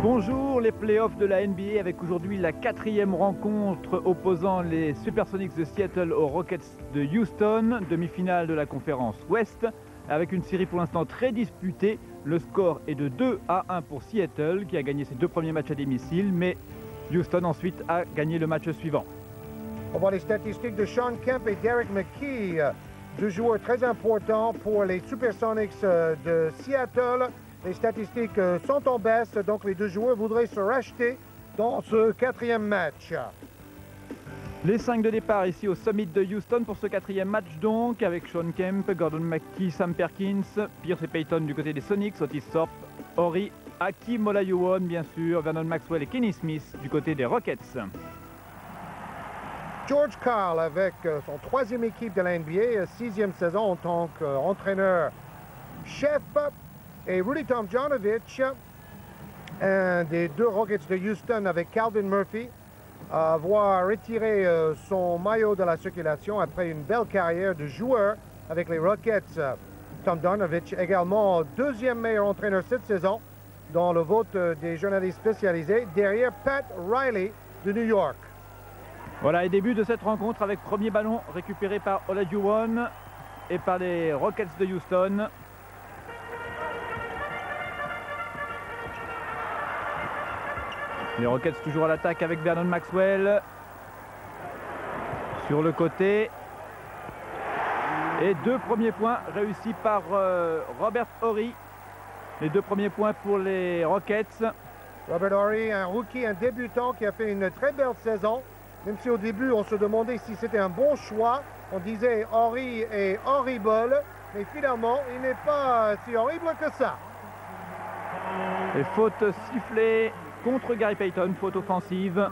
Bonjour, les playoffs de la NBA avec aujourd'hui la 4e rencontre opposant les Supersonics de Seattle aux Rockets de Houston, demi-finale de la conférence Ouest, avec une série pour l'instant très disputée. Le score est de 2-1 pour Seattle qui a gagné ses 2 premiers matchs à domicile, mais Houston ensuite a gagné le match suivant. On voit les statistiques de Shawn Kemp et Derek McKee, 2 joueurs très importants pour les Supersonics de Seattle. Les statistiques sont en baisse, donc les 2 joueurs voudraient se racheter dans ce 4e match. Les 5 de départ ici au Summit de Houston pour ce 4e match donc, avec Shawn Kemp, Gordon McKee, Sam Perkins, Pierce et Payton du côté des Sonics, Otis Thorpe, Horry, Hakeem Olajuwon bien sûr, Vernon Maxwell et Kenny Smith du côté des Rockets. George Karl avec son 3e équipe de la NBA, 6e saison en tant qu'entraîneur-chef. Et Rudy Tomjanovich, un des 2 Rockets de Houston avec Calvin Murphy, voit retirer son maillot de la circulation après une belle carrière de joueur avec les Rockets. Tomjanovich également 2e meilleur entraîneur cette saison dans le vote des journalistes spécialisés, derrière Pat Riley de New York. Voilà, et début de cette rencontre avec premier ballon récupéré par Olajuwon et par les Rockets de Houston. Les Rockets toujours à l'attaque avec Vernon Maxwell sur le côté. Et 2 premiers points réussis par Robert Horry. Les 2 premiers points pour les Rockets. Robert Horry, un rookie, un débutant qui a fait une très belle saison. Même si au début on se demandait si c'était un bon choix. On disait Horry est horrible. Mais finalement, il n'est pas si horrible que ça. Et faute sifflée contre Gary Payton, faute offensive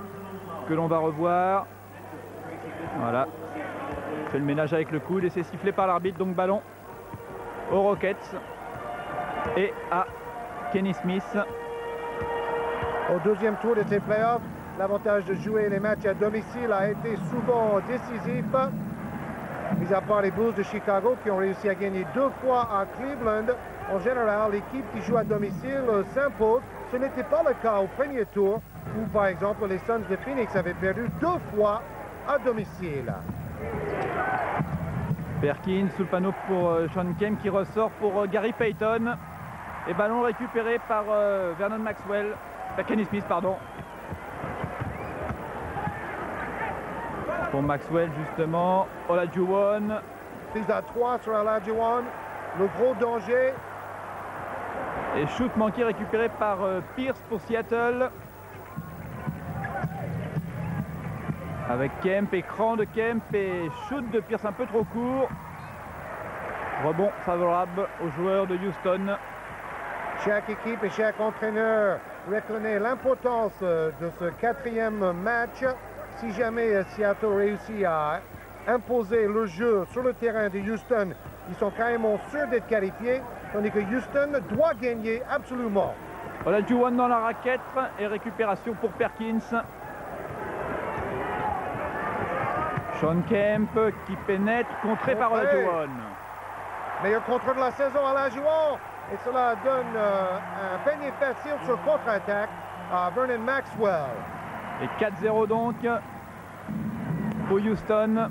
que l'on va revoir. Voilà, fait le ménage avec le coude et c'est sifflé par l'arbitre, donc ballon aux Rockets et à Kenny Smith. Au 2e tour de ces playoffs, l'avantage de jouer les matchs à domicile a été souvent décisif. Mis à part les Bulls de Chicago qui ont réussi à gagner 2 fois à Cleveland, en général, l'équipe qui joue à domicile s'impose. Ce n'était pas le cas au premier tour, où par exemple les Suns de Phoenix avaient perdu 2 fois à domicile. Perkins sous le panneau pour Shawn Kemp qui ressort pour Gary Payton. Et ballon récupéré par Vernon Maxwell, Kenny Smith pardon. Pour Maxwell justement, Olajuwon. Prise à 3 sur Olajuwon, le gros danger. Et shoot manqué récupéré par Pierce pour Seattle. Avec Kemp, écran de Kemp et shoot de Pierce un peu trop court. Rebond favorable aux joueurs de Houston. Chaque équipe et chaque entraîneur reconnaît l'importance de ce 4e match. Si jamais Seattle réussit à imposer le jeu sur le terrain de Houston, ils sont carrément sûrs d'être qualifiés, tandis que Houston doit gagner absolument. Olajuwon dans la raquette et récupération pour Perkins. Shawn Kemp qui pénètre, contré par Olajuwon. Meilleur contrôle de la saison à Olajuwon et cela donne un panier facile sur contre-attaque à Vernon Maxwell. Et 4-0 donc pour Houston.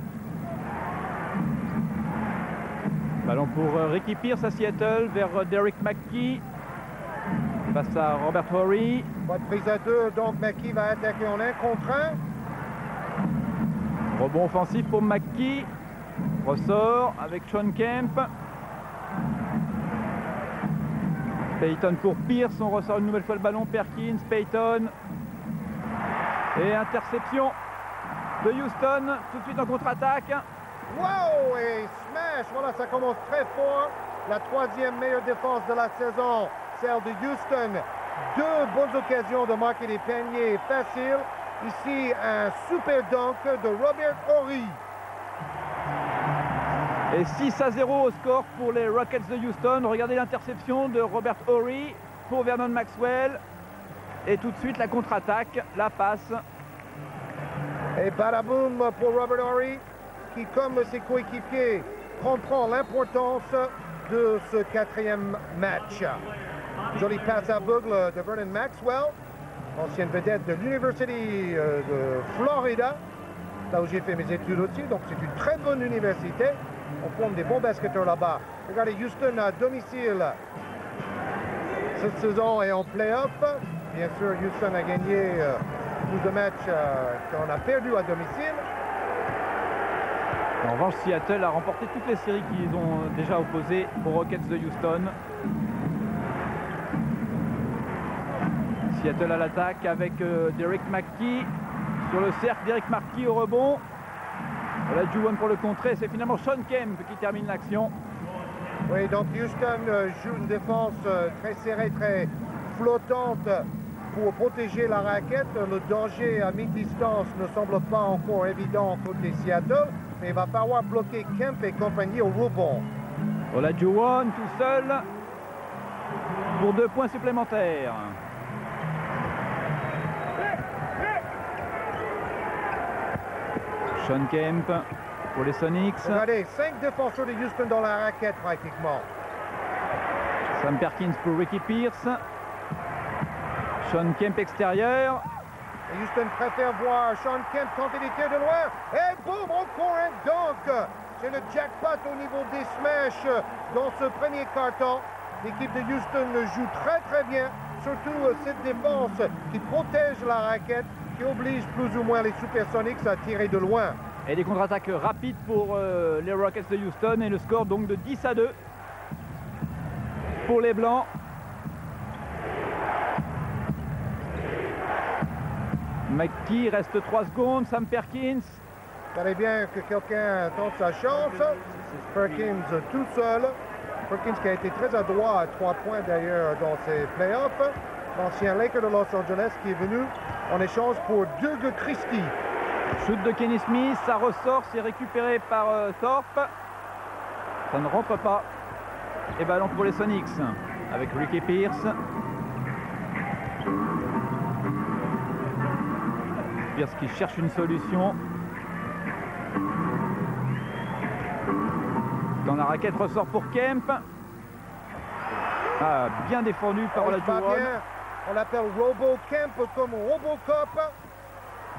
Ballon pour Ricky Pierce à Seattle vers Derek McKee. Face à Robert Horry. Pas de prise à 2, donc McKee va attaquer en 1 contre 1. Rebond offensif pour McKee. Ressort avec Shawn Kemp. Payton pour Pierce. On ressort une nouvelle fois le ballon. Perkins, Payton. Et interception de Houston. Tout de suite en contre-attaque. Wow! Et smash! Voilà, ça commence très fort. La 3e meilleure défense de la saison, celle de Houston. 2 bonnes occasions de marquer des paniers faciles. Ici, un super dunk de Robert Horry. Et 6-0 au score pour les Rockets de Houston. Regardez l'interception de Robert Horry pour Vernon Maxwell. Et tout de suite la contre-attaque, la passe. Et badaboum pour Robert Horry, qui, comme ses coéquipiers, comprend l'importance de ce 4e match. Jolie passe à boucle de Vernon Maxwell. ancienne vedette de l'University de Florida, là où j'ai fait mes études aussi, donc c'est une très bonne université. On forme des bons basketteurs là-bas. Regardez, Houston à domicile cette saison et en play-off. Bien sûr, Houston a gagné plus de matchs qu'on a perdu à domicile. En revanche, Seattle a remporté toutes les séries qu'ils ont déjà opposées aux Rockets de Houston. Seattle à l'attaque avec Derek McKee sur le cercle. Derek McKee au rebond. Voilà Juwan pour le contrer. C'est finalement Sean Kemp qui termine l'action. Oui, donc Houston joue une défense très serrée, très flottante pour protéger la raquette. Le danger à mi-distance ne semble pas encore évident côté Seattle, mais il va falloir bloquer Kemp et compagnie au rebond. Voilà Juwan tout seul pour 2 points supplémentaires. Sean Kemp pour les Sonics. Regardez, 5 défenseurs de Houston dans la raquette pratiquement. Sam Perkins pour Ricky Pierce. Sean Kemp extérieur. Et Houston préfère voir Sean Kemp tenter des tirs de loin. Et boum, encore un dunk. C'est le jackpot au niveau des smash dans ce premier quart-temps. L'équipe de Houston joue très bien. Surtout cette défense qui protège la raquette, qui oblige plus ou moins les Supersonics à tirer de loin. Et des contre-attaques rapides pour les Rockets de Houston. Et le score donc de 10-2 pour les Blancs. McKee reste 3 secondes. Sam Perkins. Il fallait bien que quelqu'un tente sa chance. Perkins tout seul. Perkins qui a été très adroit à 3 points d'ailleurs dans ses playoffs. L'ancien Laker de Los Angeles qui est venu en échange pour Doug Christie. Shoot de Kenny Smith, ça ressort, c'est récupéré par Thorpe. Ça ne rentre pas. Et ballon pour les Sonics avec Ricky Pierce. Pierce qui cherche une solution. Dans la raquette ressort pour Kemp. Ah, bien défendu par la Juwan. On l'appelle Robo Kemp comme Robocop.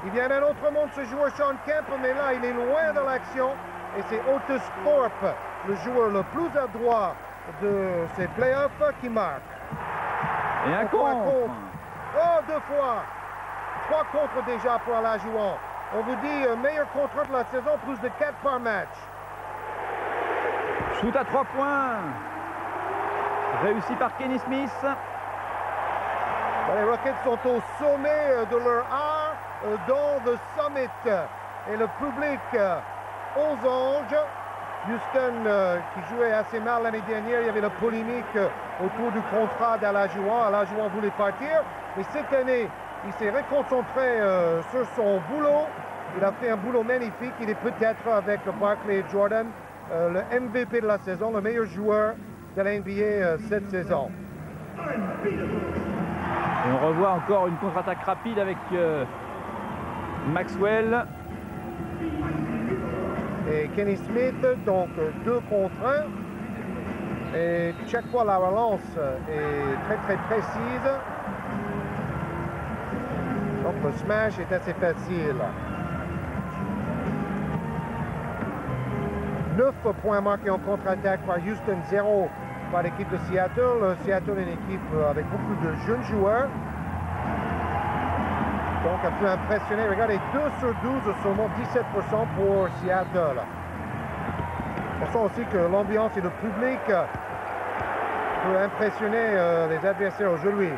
Il vient d'un autre monde ce joueur Sean Kemp, mais là il est loin de l'action. Et c'est Otis Thorpe, le joueur le plus adroit de ces playoffs, qui marque. Et un contre. Oh, 2 fois. 3 contre déjà pour la Juwan. On vous dit meilleur contre de la saison, plus de 4 par match. Shoot à 3 points. Réussi par Kenny Smith. Les Rockets sont au sommet de leur art dans le summit. Et le public aux anges. Houston qui jouait assez mal l'année dernière, il y avait la polémique autour du contrat d'Alajuwon. Alajuwon voulait partir, mais cette année, il s'est reconcentré sur son boulot. Il a fait un boulot magnifique. Il est peut-être avec Barkley et Jordan le MVP de la saison, le meilleur joueur de la NBA cette saison. Et on revoit encore une contre-attaque rapide avec Maxwell. Et Kenny Smith, donc 2 contre 1. Et chaque fois la relance est très précise. Donc le smash est assez facile. 9 points marqués en contre-attaque par Houston, 0 par l'équipe de Seattle. Seattle est une équipe avec beaucoup de jeunes joueurs. Donc un peu impressionné. Regardez, 2 sur 12, seulement 17% pour Seattle. On sent aussi que l'ambiance et le public peut impressionner les adversaires aujourd'hui.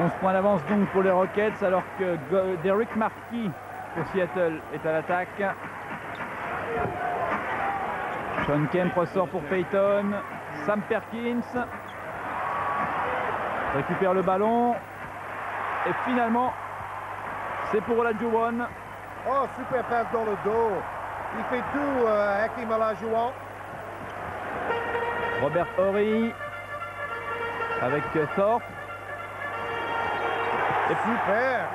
11 points d'avance donc pour les Rockets, alors que Derek McKee pour Seattle est à l'attaque. Sean Kemp ressort pour Payton. Sam Perkins récupère le ballon. Et finalement, c'est pour Olajuwon. Oh, super passe dans le dos. Il fait tout, Hakeem Olajuwon. Robert Horry avec Thorpe. Et super.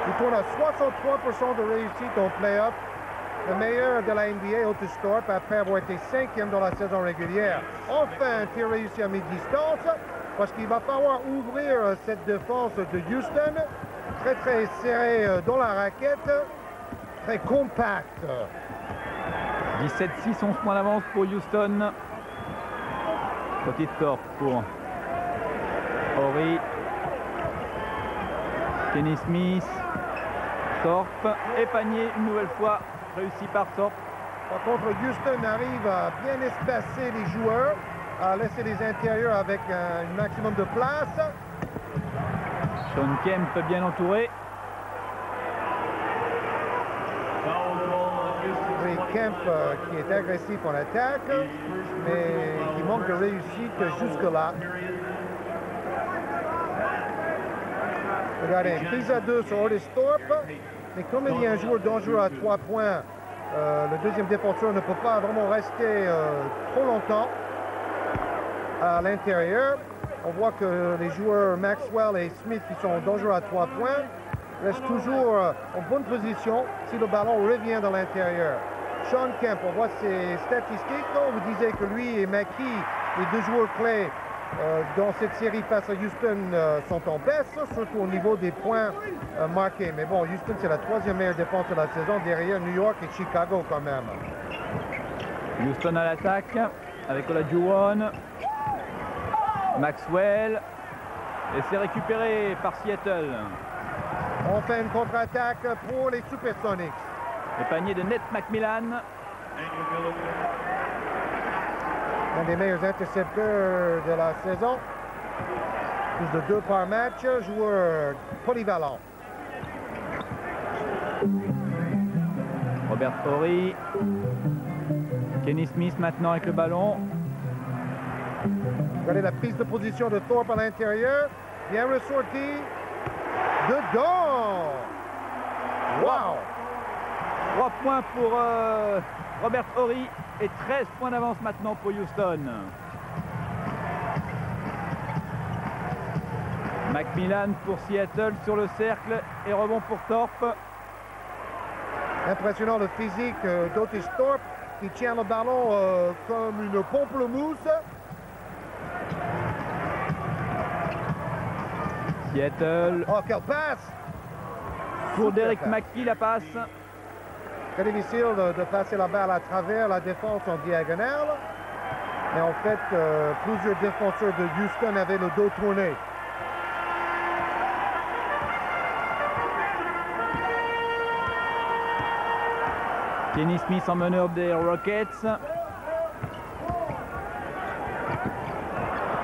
Il tourne à 63% de réussite en play-off. le meilleur de la NBA, Otis Thorpe, après avoir été 5e dans la saison régulière. Enfin, un tir réussi à mi-distance, parce qu'il va falloir ouvrir cette défense de Houston. Très, très serré dans la raquette, très compact. 17-6, 11 points d'avance pour Houston. Otis Thorpe pour Horry. Kenny Smith. Thorpe et panier une nouvelle fois réussi par Thorpe. Par contre, Houston arrive à bien espacer les joueurs, à laisser les intérieurs avec un maximum de place. Shawn Kemp bien entouré. Et Kemp qui est agressif en attaque, mais qui manque de réussite jusque-là. Regardez, prise à 2 sur Otis Thorpe, mais comme il y a un joueur dangereux à 3 points, le deuxième défenseur ne peut pas vraiment rester trop longtemps à l'intérieur. On voit que les joueurs Maxwell et Smith qui sont dangereux à 3 points restent toujours en bonne position si le ballon revient dans l'intérieur. Shawn Kemp, on voit ses statistiques. On vous disait que lui et Mackey, les deux joueurs clés dans cette série face à Houston, sont en baisse, surtout au niveau des points marqués. Mais bon, Houston, c'est la 3e meilleure défense de la saison, derrière New York et Chicago quand même. Houston à l'attaque avec Olajuwon. Maxwell. Et c'est récupéré par Seattle. On fait une contre-attaque pour les Supersonics. Le panier de Nate McMillan. Un des meilleurs intercepteurs de la saison. Plus de 2 par match, joueur polyvalent. Robert Horry. Kenny Smith maintenant avec le ballon. Regardez la prise de position de Thorpe à l'intérieur. Bien ressorti. Dedans! Wow! 3 points pour Robert Horry et 13 points d'avance maintenant pour Houston. McMillan pour Seattle sur le cercle et rebond pour Thorpe. Impressionnant le physique d'Otis Thorpe qui tient le ballon comme une pamplemousse. Seattle. Oh, quelle passe! Pour Derek McKee, la passe. Très difficile de passer la balle à travers la défense en diagonale. Mais en fait, plusieurs défenseurs de Houston avaient le dos tourné. Kenny Smith en meneur des Rockets.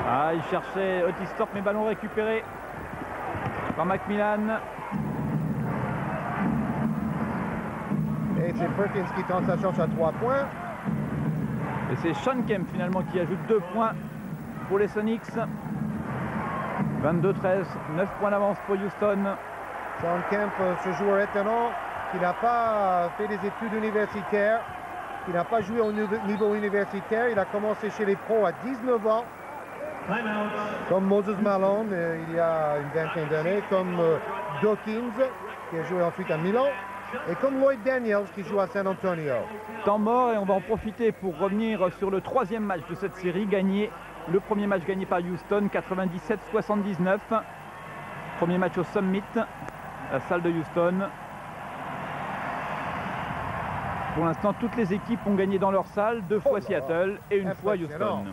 Ah, il cherchait Otis Thorpe, mais ballon récupéré par McMillan. Et c'est Perkins qui tente sa chance à 3 points. Et c'est Shawn Kemp finalement qui ajoute 2 points pour les Sonics. 22-13, 9 points d'avance pour Houston. Shawn Kemp, ce joueur étonnant, qui n'a pas fait des études universitaires, qui n'a pas joué au niveau universitaire. Il a commencé chez les pros à 19 ans. Comme Moses Malone il y a une vingtaine d'années, comme Dawkins qui a joué ensuite à Milan et comme Lloyd Daniels qui joue à San Antonio. Temps mort et on va en profiter pour revenir sur le 3e match de cette série gagné. Le premier match gagné par Houston, 97-79. Premier match au Summit, la salle de Houston. Pour l'instant, toutes les équipes ont gagné dans leur salle, 2 fois Seattle et une fois Houston.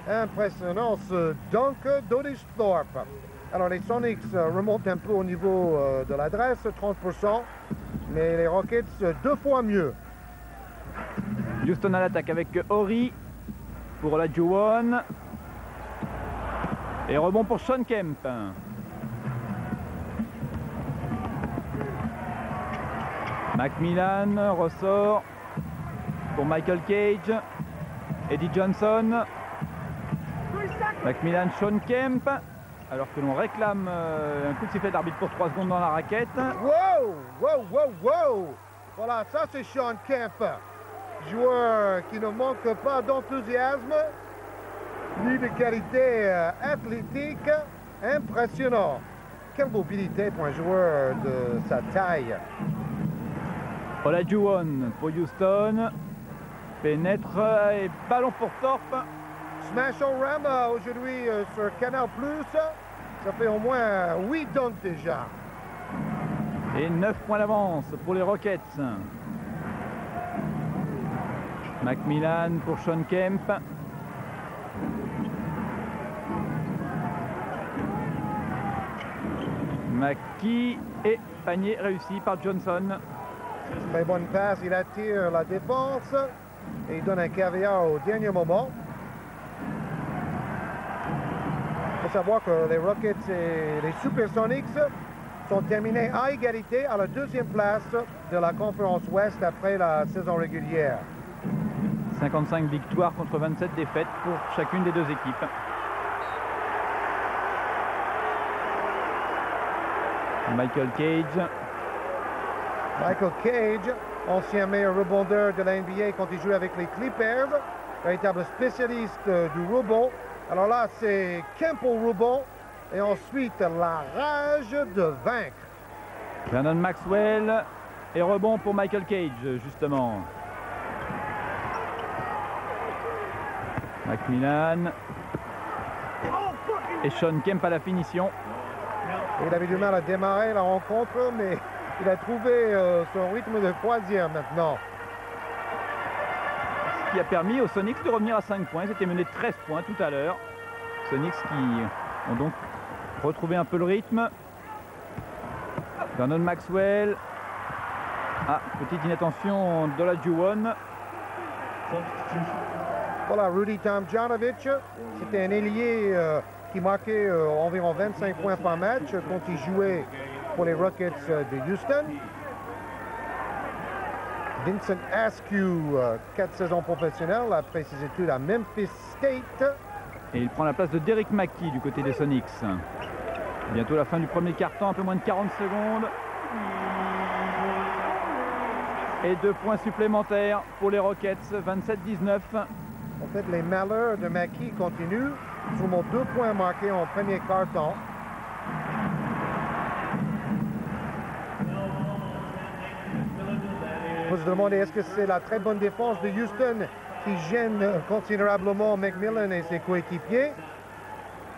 Impressionnant ce dunk d'Otis Thorpe. Alors les Sonics remontent un peu au niveau de l'adresse, 30%, mais les Rockets 2 fois mieux. Houston à l'attaque avec Horry pour Olajuwon. Et rebond pour Shawn Kemp. McMillan ressort pour Michael Cage. Eddie Johnson. McMillan, Shawn Kemp. Alors que l'on réclame un coup de sifflet d'arbitre pour 3 secondes dans la raquette. Wow, wow, wow, wow! Voilà, ça c'est Shawn Kemp. Joueur qui ne manque pas d'enthousiasme ni de qualité athlétique. Impressionnant. Quelle mobilité pour un joueur de sa taille. Olajuwon pour Houston. Pénètre et ballon pour Thorpe. Smash au ram aujourd'hui sur Canal+. Ça fait au moins 8 dunks déjà. Et 9 points d'avance pour les Rockets. Macmillan pour Shawn Kemp. McKee et panier réussi par Johnson. Très bonne passe, il attire la défense et il donne un caviar au dernier moment. Il faut savoir que les Rockets et les Supersonics sont terminés à égalité à la deuxième place de la conférence Ouest après la saison régulière. 55 victoires contre 27 défaites pour chacune des deux équipes. Michael Cage. Michael Cage, ancien meilleur rebondeur de la NBA quand il jouait avec les Clippers, véritable spécialiste du rebond. Alors là, c'est Kemp au rebond et ensuite la rage de vaincre. Vernon Maxwell et rebond pour Michael Cage, justement. Macmillan et Shawn Kemp à la finition. Il avait du mal à démarrer la rencontre, mais il a trouvé son rythme de croisière maintenant. Ce qui a permis aux Sonics de revenir à 5 points. Ils étaient menés de 13 points tout à l'heure. Sonics qui ont donc retrouvé un peu le rythme. Vernon Maxwell. Ah, petite inattention d'Olajuwon. Voilà, Rudy Tomjanovich, c'était un ailier qui marquait environ 25 points par match quand il jouait pour les Rockets de Houston. Vincent Askew, 4 saisons professionnelles après ses études à Memphis State. Et il prend la place de Derrick McKee du côté des Sonics. Bientôt la fin du premier quart-temps, un peu moins de 40 secondes. Et 2 points supplémentaires pour les Rockets, 27-19. En fait, les malheurs de McKee continuent. Seulement 2 points marqués en premier quart-temps. On peut se demander, est-ce que c'est la très bonne défense de Houston qui gêne considérablement McMillan et ses coéquipiers?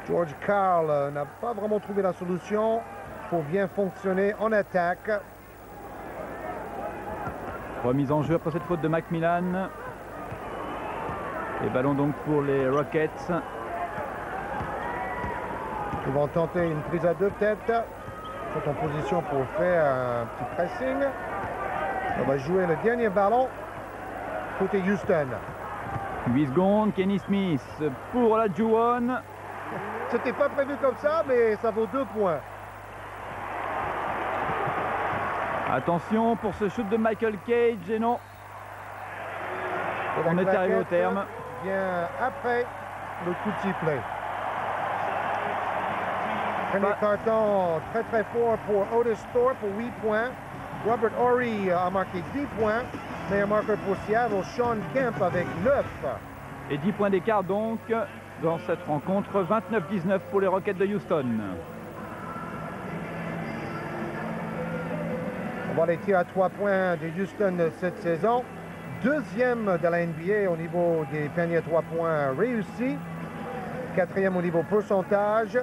George Karl n'a pas vraiment trouvé la solution pour bien fonctionner en attaque. Remise en jeu après cette faute de Macmillan. Et ballon donc pour les Rockets. Ils vont tenter une prise à 2 têtes. Ils sont en position pour faire un petit pressing. On va jouer le dernier ballon côté Houston. 8 secondes, Kenny Smith pour Olajuwon. C'était pas prévu comme ça, mais ça vaut 2 points. Attention pour ce shoot de Michael Cage et non. On est arrivé au terme. Bien après le coup de sifflet. Premier carton très fort pour Otis Thorpe pour 8 points. Robert Horry a marqué 10 points. Meilleur marqueur pour Seattle, Shawn Kemp avec 9. Et 10 points d'écart donc dans cette rencontre. 29-19 pour les Rockets de Houston. On voit les tirs à 3 points de Houston cette saison. Deuxième de la NBA au niveau des paniers à 3 points réussis. Quatrième au niveau pourcentage.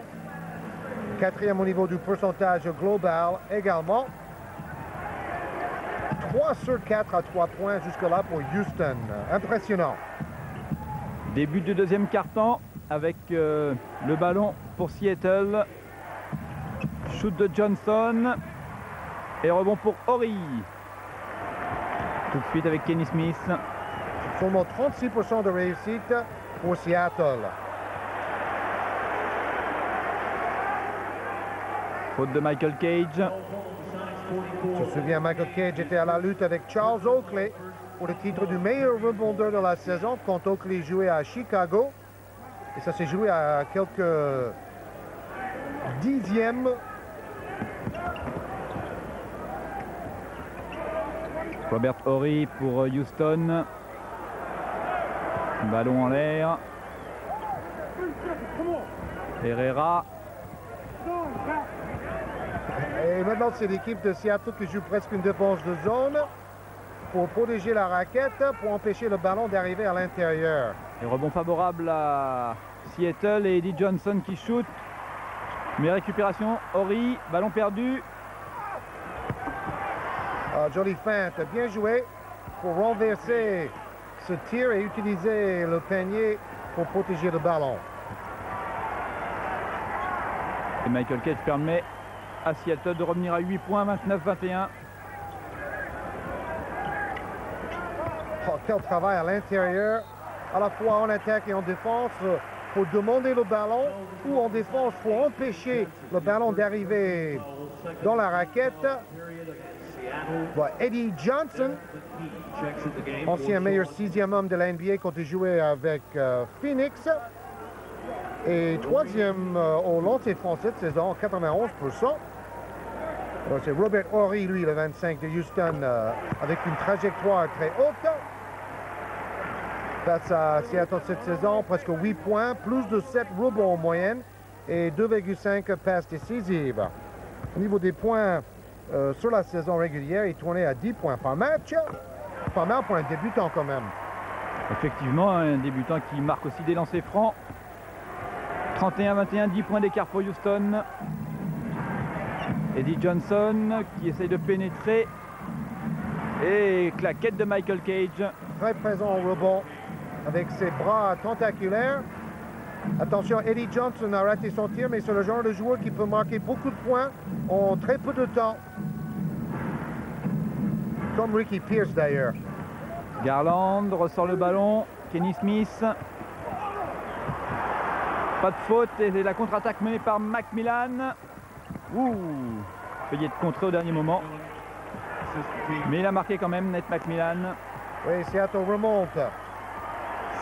Quatrième au niveau du pourcentage global également. 3 sur 4 à 3 points jusque-là pour Houston. Impressionnant. Début du deuxième quart-temps avec le ballon pour Seattle. Shoot de Johnson. Et rebond pour Horry. Tout de suite avec Kenny Smith. Seulement 36% de réussite pour Seattle. Faute de Michael Cage. Je me souviens, Michael Cage était à la lutte avec Charles Oakley pour le titre du meilleur rebondeur de la saison quand Oakley jouait à Chicago. Et ça s'est joué à quelques dixièmes. Robert Horry pour Houston. Ballon en l'air. Herrera. Et maintenant, c'est l'équipe de Seattle qui joue presque une défense de zone. pour protéger la raquette, pour empêcher le ballon d'arriver à l'intérieur. Et rebond favorable à Seattle et Eddie Johnson qui shoot. Mais récupération, Horry, ballon perdu. Jolie feinte, bien joué pour renverser ce tir et utiliser le panier pour protéger le ballon. Et Michael Cage permet à Seattle de revenir à 8 points, 29-21. Oh, quel travail à l'intérieur, à la fois en attaque et en défense, pour demander le ballon, ou en défense pour empêcher le ballon d'arriver dans la raquette. Voilà, Eddie Johnson, ancien meilleur 6e homme de la NBA quand il jouait avec Phoenix, et 3e au lancer franc cette saison, 91%. C'est Robert Horry, lui, le 25 de Houston, avec une trajectoire très haute. Face à Seattle cette saison, presque 8 points, plus de 7 rebonds en moyenne et 2,5 passes décisives. Au niveau des points sur la saison régulière, il tournait à 10 points par match. Pas mal pour un débutant quand même. Effectivement, un débutant qui marque aussi des lancers francs. 31-21, 10 points d'écart pour Houston. Eddie Johnson qui essaye de pénétrer. Et claquette de Michael Cage. Très présent au rebond avec ses bras tentaculaires. Attention, Eddie Johnson a raté son tir, mais c'est le genre de joueur qui peut marquer beaucoup de points en très peu de temps. Comme Ricky Pierce d'ailleurs. Garland ressort le ballon. Kenny Smith. Pas de faute et la contre-attaque menée par Macmillan. Ouh, failli être contré au dernier moment. Mais il a marqué quand même, Nate Macmillan. Oui, Seattle remonte.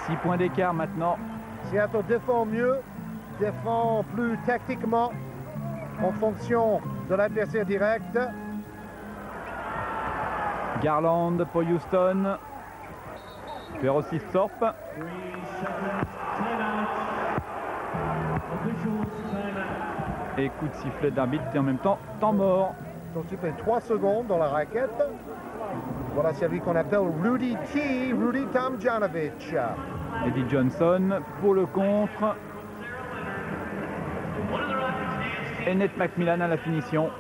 6 points d'écart maintenant. Seattle défend mieux, défend plus tactiquement en fonction de l'adversaire direct. Garland pour Houston. Vers aussi Thorpe. Et coup de sifflet d'arbitre et en même temps, temps mort. Ils ont sifflé 3 secondes dans la raquette. Voilà celui qu'on appelle Rudy Tomjanovich. Eddie Johnson pour le contre. Et Nate Macmillan à la finition.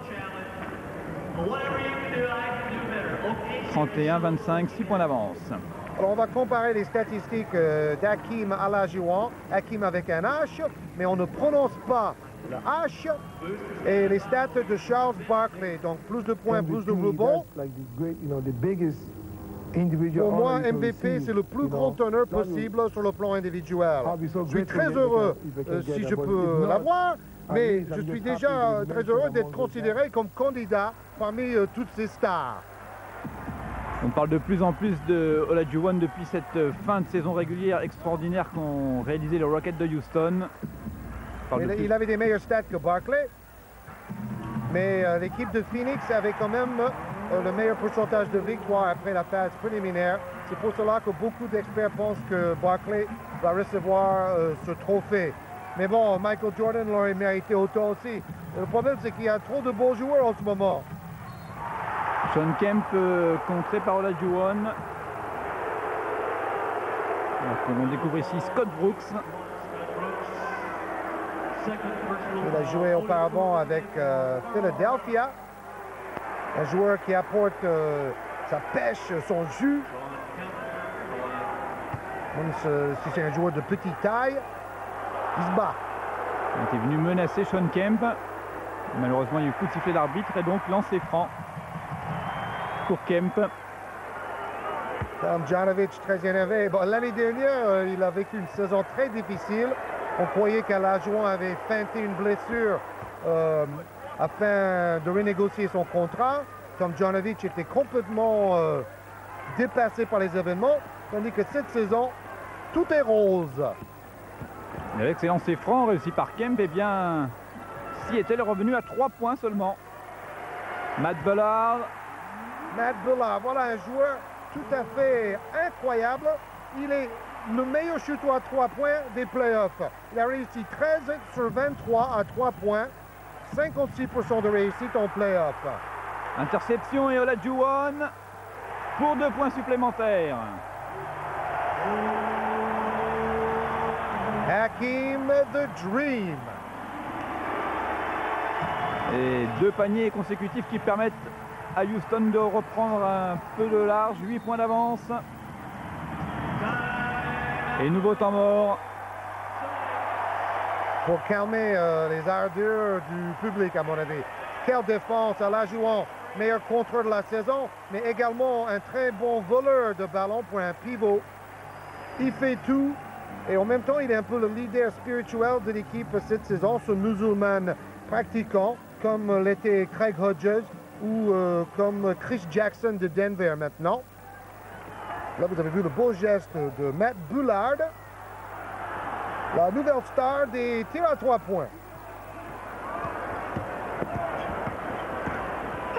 31-25, 6 points d'avance. Alors on va comparer les statistiques d'Hakeem Olajuwon. Hakeem avec un H, mais on ne prononce pas le H. Et les stats de Charles Barkley, donc plus de points, plus de rebonds. Pour moi, MVP, c'est le plus grand honneur possible sur le plan individuel. Je suis très heureux si je peux l'avoir, mais je suis déjà très heureux d'être considéré comme candidat parmi toutes ces stars. On parle de plus en plus de Olajuwon depuis cette fin de saison régulière extraordinaire qu'ont réalisé les Rockets de Houston. Il avait des meilleurs stats que Barkley, mais l'équipe de Phoenix avait quand même le meilleur pourcentage de victoires après la phase préliminaire. C'est pour cela que beaucoup d'experts pensent que Barkley va recevoir ce trophée. Mais bon, Michael Jordan l'aurait mérité autant aussi. Le problème, c'est qu'il y a trop de bons joueurs en ce moment. Sean Kemp contré par Olajuwon. On découvre ici Scott Brooks. Il a joué auparavant avec Philadelphia. Un joueur qui apporte sa pêche, son jus. Même si c'est un joueur de petite taille, il se bat. Il était venu menacer Sean Kemp. Malheureusement, il y a eu coup de sifflet d'arbitre et donc lancer franc pour Kemp. Tomjanovich très énervé. Bon, l'année dernière, il a vécu une saison très difficile. On croyait qu'Olajuwon avait feinté une blessure afin de renégocier son contrat. Tomjanovich était complètement dépassé par les événements, tandis que cette saison, tout est rose. Et avec ces lancers francs réussis par Kemp, eh bien, Seattle est revenu à 3 points seulement. Matt Bullard. Matt Bullard, voilà un joueur tout à fait incroyable. Il est le meilleur shooter à 3 points des playoffs. Il a réussi 13 sur 23 à 3 points. 56% de réussite en playoffs. Interception et Olajuwon. pour 2 points supplémentaires. Hakeem the Dream. Et 2 paniers consécutifs qui permettent à Houston de reprendre un peu de large. 8 points d'avance. Et nouveau temps mort. Pour calmer les ardeurs du public, à mon avis. Quelle défense à la jouant. Meilleur contreur de la saison, mais également un très bon voleur de ballon pour un pivot. Il fait tout et en même temps, il est un peu le leader spirituel de l'équipe cette saison, ce musulman pratiquant, comme l'était Craig Hodges ou comme Chris Jackson de Denver maintenant. Là, vous avez vu le beau geste de Matt Bullard, la nouvelle star des tirs à 3 points.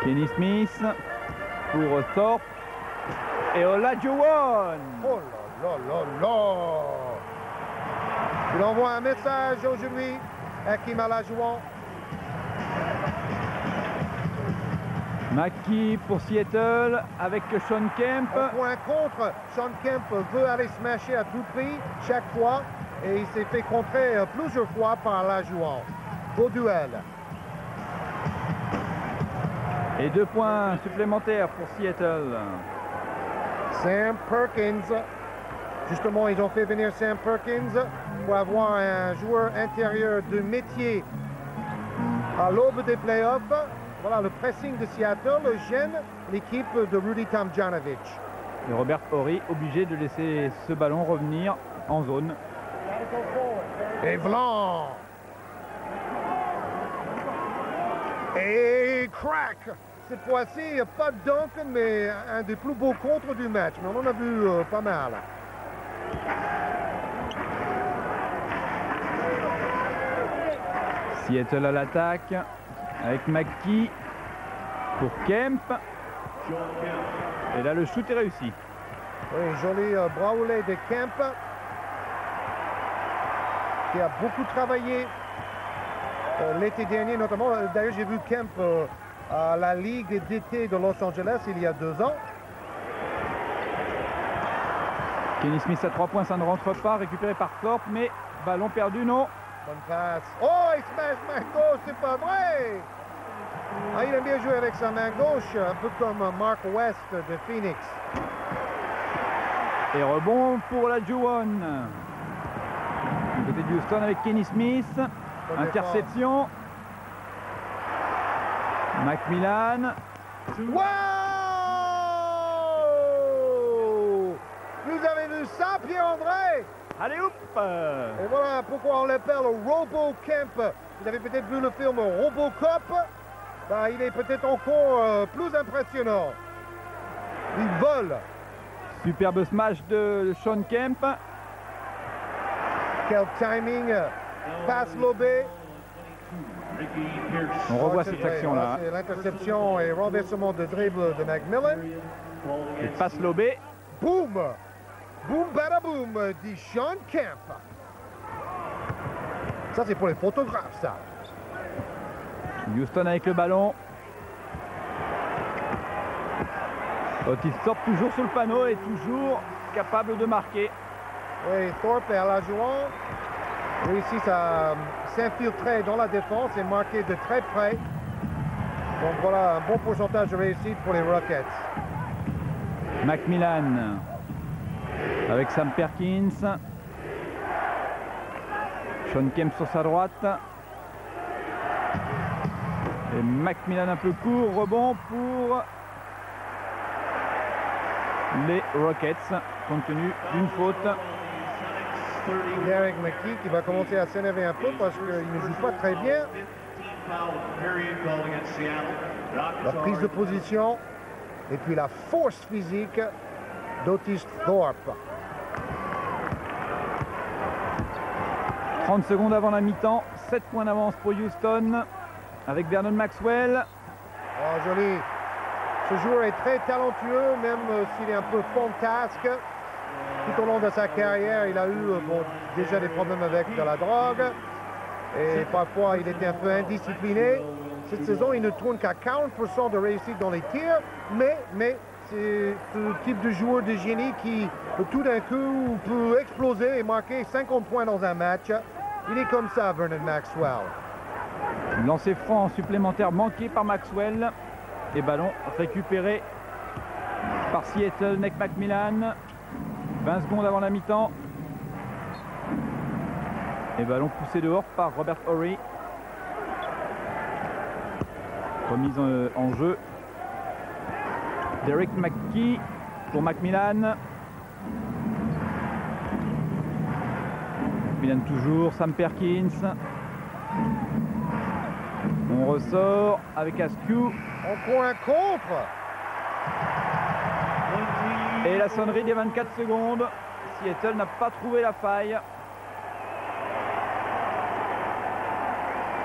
Kenny Smith pour Thorpe et Olajuwon. Oh là là là là! Il envoie un message aujourd'hui à Hakeem Olajuwon. McKee pour Seattle avec Shawn Kemp. Au point contre, Shawn Kemp veut aller smasher à tout prix chaque fois et il s'est fait contrer plusieurs fois par Olajuwon. Beau duel. Et 2 points supplémentaires pour Seattle. Sam Perkins. Justement, ils ont fait venir Sam Perkins pour avoir un joueur intérieur de métier à l'aube des playoffs. Voilà, le pressing de Seattle gêne l'équipe de Rudy Tomjanovich. Et Robert Horry obligé de laisser ce ballon revenir en zone. Et Blanc. Et crack. Cette fois-ci, pas de dunk, mais un des plus beaux contres du match. Mais on en a vu pas mal. Seattle à l'attaque avec McKee pour Kemp. Et là, le shoot est réussi. Oui, joli brawlé de Kemp, qui a beaucoup travaillé l'été dernier, notamment. D'ailleurs, j'ai vu Kemp à la Ligue d'été de Los Angeles il y a 2 ans. Kenny Smith à 3 points, ça ne rentre pas. Récupéré par Thorpe, mais ballon perdu, non. Bonne passe. Oh, il smash main gauche, c'est pas vrai! Ah, il aime bien jouer avec sa main gauche, un peu comme Mark West de Phoenix. Et rebond pour Olajuwon. Du côté de Houston avec Kenny Smith. Bonne Interception. Macmillan. Wow! Vous avez vu ça, Pierre-André? Allez, hop! Et voilà pourquoi on l'appelle Robo Kemp. Vous avez peut-être vu le film Robocop. Ben, il est peut-être encore plus impressionnant. Il vole. Superbe smash de Shawn Kemp. Quel timing. Passe lobé. On revoit c'est cette vrai. action-là. C'est l'interception et renversement de dribble de Macmillan. Et passe lobé. Boum! Boum, badaboum, dit Shawn Kemp. Ça, c'est pour les photographes, ça. Houston avec le ballon. Otis Thorpe toujours sur le panneau et toujours capable de marquer. Oui, Thorpe et Olajuwon réussissent à s'infiltrer dans la défense et marquer de très près. Donc voilà, un bon pourcentage de réussite pour les Rockets. Macmillan avec Sam Perkins. Shawn Kemp sur sa droite. Et Macmillan un peu court, rebond pour les Rockets, compte tenu d'une faute. Derek McKee qui va commencer à s'énerver un peu parce qu'il ne joue pas très bien. La prise de position et puis la force physique d'Otis Thorpe. 30 secondes avant la mi-temps, 7 points d'avance pour Houston avec Vernon Maxwell. Oh, joli. Ce joueur est très talentueux, même s'il est un peu fantasque. Tout au long de sa carrière, il a eu déjà des problèmes avec de la drogue. Et parfois, il était un peu indiscipliné. Cette saison, il ne tourne qu'à 40% de réussite dans les tirs. Mais c'est ce type de joueur de génie qui, tout d'un coup, peut exploser et marquer 50 points dans un match. Il est comme ça, Vernon Maxwell. Lancer franc supplémentaire manqué par Maxwell. Et ballon récupéré par Seattle. Nate McMillan. 20 secondes avant la mi-temps. Et ballon poussé dehors par Robert Horry. Remise en jeu. Derek McKee pour McMillan. McMillan toujours. Sam Perkins. On ressort avec Askew. On court un contre. Et la sonnerie des 24 secondes. Seattle n'a pas trouvé la faille.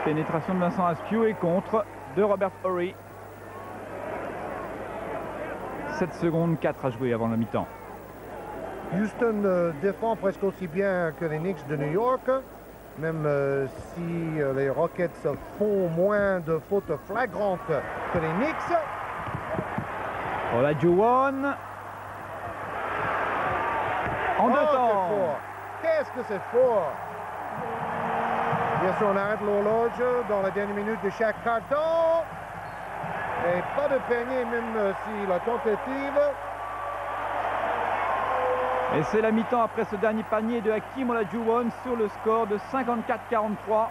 Pénétration de Vincent Askew et contre de Robert Horry. 7 secondes 4 à jouer avant la mi-temps. Houston défend presque aussi bien que les Knicks de New York. Même si les Rockets font moins de fautes flagrantes que les Knicks. Olajuwon. En deux temps. Qu'est-ce que c'est fort! Bien sûr, on arrête l'horloge dans la dernière minute de chaque carton. Et pas de panier, même si la tentative. Et c'est la mi-temps après ce dernier panier de Hakeem Olajuwon sur le score de 54-43.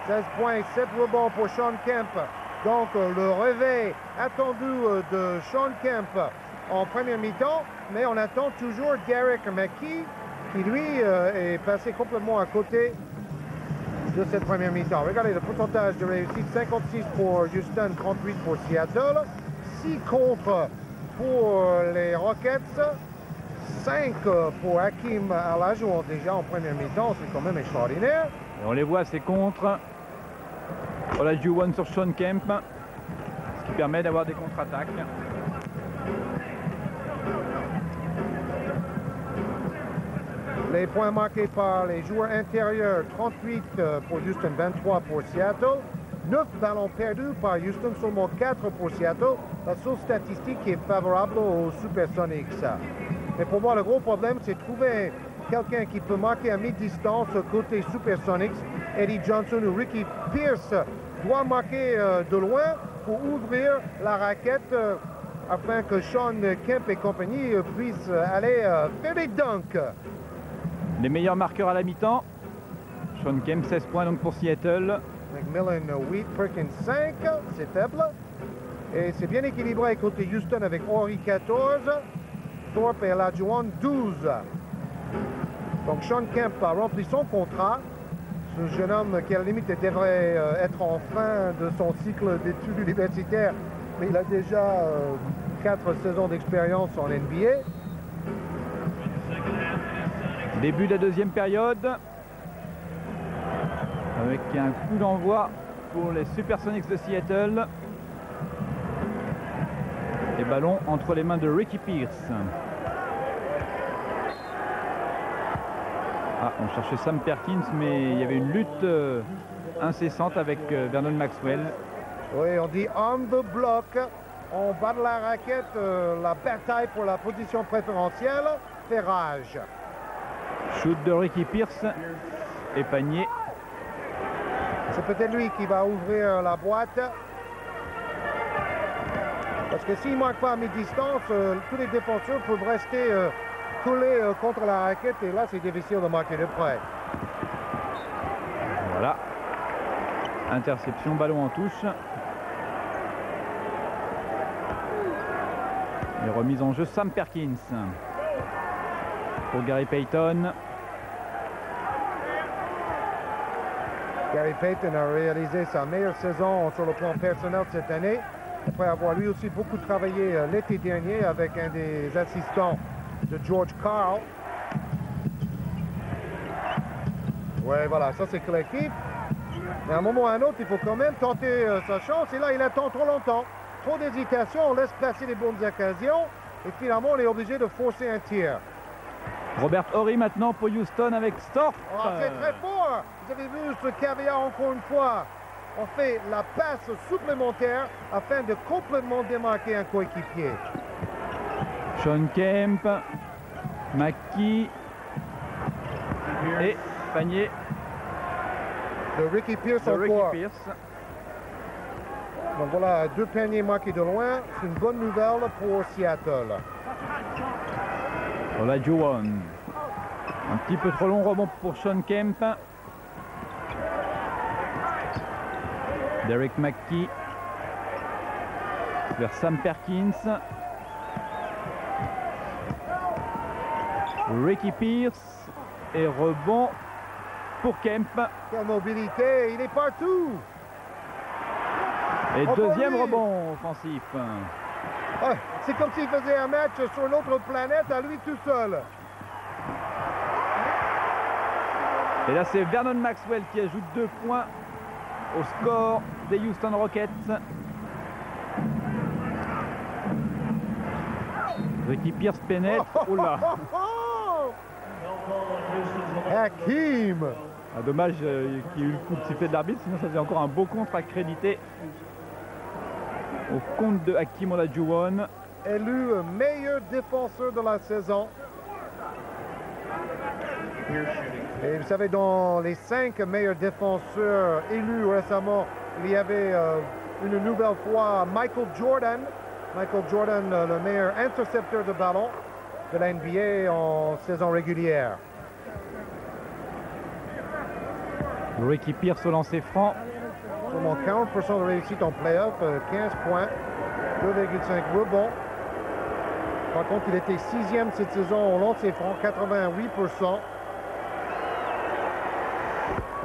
16 points, 7 rebonds pour Shawn Kemp. Donc le réveil attendu de Shawn Kemp en première mi-temps. Mais on attend toujours Derek McKee qui lui est passé complètement à côté de cette première mi-temps. Regardez le pourcentage de réussite, 56 pour Houston, 38 pour Seattle. 6 contre pour les Rockets. 5 pour Hakeem Olajuwon déjà en première mi-temps, c'est quand même extraordinaire. Et on les voit, c'est contre. Olajuwon sur Shawn Kemp, ce qui permet d'avoir des contre-attaques. Les points marqués par les joueurs intérieurs, 38 pour Houston, 23 pour Seattle. 9 ballons perdus par Houston, seulement 4 pour Seattle. La seule statistique qui est favorable aux Supersonics. Mais pour moi, le gros problème, c'est de trouver quelqu'un qui peut marquer à mi-distance côté Supersonics. Eddie Johnson ou Ricky Pierce doit marquer de loin pour ouvrir la raquette afin que Shawn Kemp et compagnie puissent aller faire des dunks. Les meilleurs marqueurs à la mi-temps. Shawn Kemp, 16 points donc pour Seattle. McMillan 8, Perkins 5, c'est faible. Et c'est bien équilibré côté Houston avec Horry 14, Thorpe et Olajuwon 12. Donc Shawn Kemp a rempli son contrat. Ce jeune homme qui à la limite devrait être en fin de son cycle d'études universitaires, mais il a déjà 4 saisons d'expérience en NBA. Début de la deuxième période. Avec un coup d'envoi pour les Supersonics de Seattle. Et ballon entre les mains de Ricky Pierce. Ah, on cherchait Sam Perkins, mais il y avait une lutte incessante avec Vernon Maxwell. Oui, on dit on the block. On bat de la raquette, la bataille pour la position préférentielle fait rage. Shoot de Ricky Pierce et panier. C'est peut-être lui qui va ouvrir la boîte. Parce que s'il ne marque pas à mi-distance, tous les défenseurs peuvent rester collés contre la raquette. Et là, c'est difficile de marquer de près. Voilà. Interception, ballon en touche. Et remise en jeu Sam Perkins. Pour Gary Payton. Gary Payton a réalisé sa meilleure saison sur le plan personnel cette année, après avoir lui aussi beaucoup travaillé l'été dernier avec un des assistants de George Karl. Ouais, voilà, ça c'est collectif. Mais à un moment ou à un autre, il faut quand même tenter sa chance. Et là, il attend trop longtemps. Trop d'hésitation, on laisse passer les bonnes occasions. Et finalement, on est obligé de forcer un tir. Robert Horry maintenant pour Houston avec Stork. Oh, c'est très fort. Vous avez vu ce caviar encore une fois. On fait la passe supplémentaire afin de complètement démarquer un coéquipier. Sean Kemp, McKee et panier de Ricky Pierce de Ricky encore. Pierce. Donc voilà, 2 paniers marqués de loin. C'est une bonne nouvelle pour Seattle. Olajuwon. Un petit peu trop long rebond pour Sean Kemp. Derek McKee vers Sam Perkins. Ricky Pierce et rebond pour Kemp. Quelle mobilité, il est partout. Et Oh, deuxième pour lui. rebond offensif. Ah, c'est comme s'il faisait un match sur une autre planète à lui tout seul. Et là c'est Vernon Maxwell qui ajoute 2 points au score des Houston Rockets. Ricky Pierce pénètre. Oh là. Hakeem. Ah, dommage qu'il y ait eu le coup de sifflet de l'arbitre, sinon ça faisait encore un beau contre accrédité au compte de Hakeem Olajuwon. Élu meilleur défenseur de la saison. Et vous savez, dans les 5 meilleurs défenseurs élus récemment, il y avait une nouvelle fois Michael Jordan. Michael Jordan, le meilleur intercepteur de ballon de la NBA en saison régulière. Ricky Pierce au lancer franc. Seulement 40% de réussite en playoff, 15 points, 2,5 rebonds. Par contre, il était 6e cette saison au lancer franc, 88%.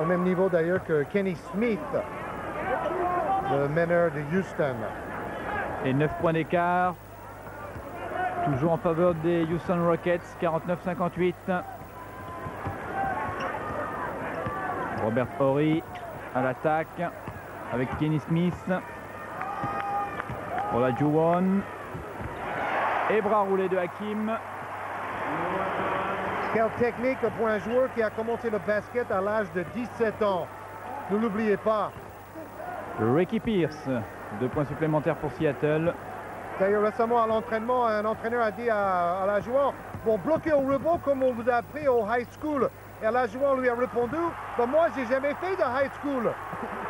Au même niveau d'ailleurs que Kenny Smith, le meneur de Houston. Et 9 points d'écart. Toujours en faveur des Houston Rockets, 49-58. Robert Horry à l'attaque avec Kenny Smith. Olajuwon. Et bras roulé de Hakeem. Quelle technique pour un joueur qui a commencé le basket à l'âge de 17 ans. Ne l'oubliez pas. Ricky Pierce. 2 points supplémentaires pour Seattle. D'ailleurs, récemment à l'entraînement, un entraîneur a dit à la joueur, bon, bloquez au rebond comme on vous a appris au high school. Et la joueur lui a répondu, ben moi, j'ai jamais fait de high school.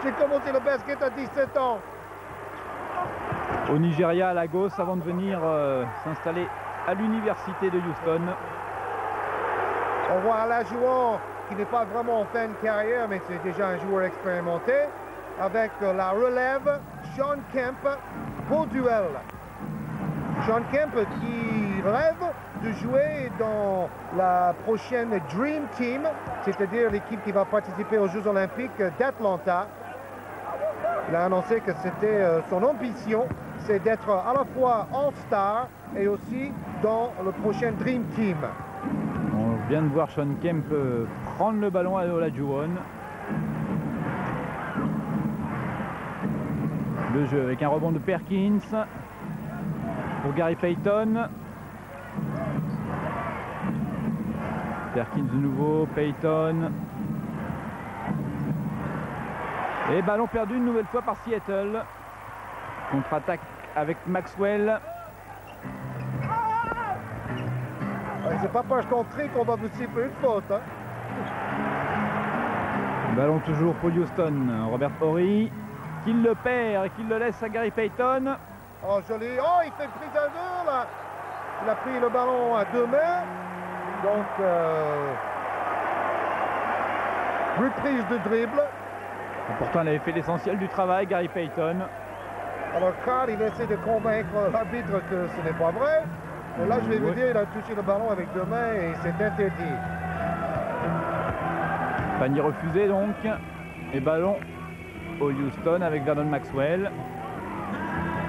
J'ai commencé le basket à 17 ans. Au Nigeria, à Lagos, avant de venir s'installer à l'université de Houston. On voit Olajuwon qui n'est pas vraiment en fin de carrière, mais c'est déjà un joueur expérimenté. Avec la relève, Sean Kemp, beau duel. Sean Kemp qui rêve de jouer dans la prochaine Dream Team, c'est-à-dire l'équipe qui va participer aux Jeux Olympiques d'Atlanta. Il a annoncé que c'était son ambition, c'est d'être à la fois All-Star et aussi dans le prochain Dream Team. On vient de voir Sean Kemp prendre le ballon à Olajuwon. Le jeu avec un rebond de Perkins pour Gary Payton. Perkins de nouveau, Payton. Et ballon perdu une nouvelle fois par Seattle. Contre-attaque avec Maxwell. C'est pas parce qu'on crie qu'on va vous siffler une faute. Hein? Ballon toujours pour Houston. Robert Horry qui le perd et qui le laisse à Gary Payton. Oh joli, oh il fait une prise à deux là. Il a pris le ballon à 2 mains. Donc reprise de dribble. Et pourtant il avait fait l'essentiel du travail, Gary Payton. Alors Carl il essaie de convaincre l'arbitre que ce n'est pas vrai. Mais là je vais vous dire, il a touché le ballon avec 2 mains et c'est interdit. Panier refusé donc. Et ballon au Houston avec Vernon Maxwell.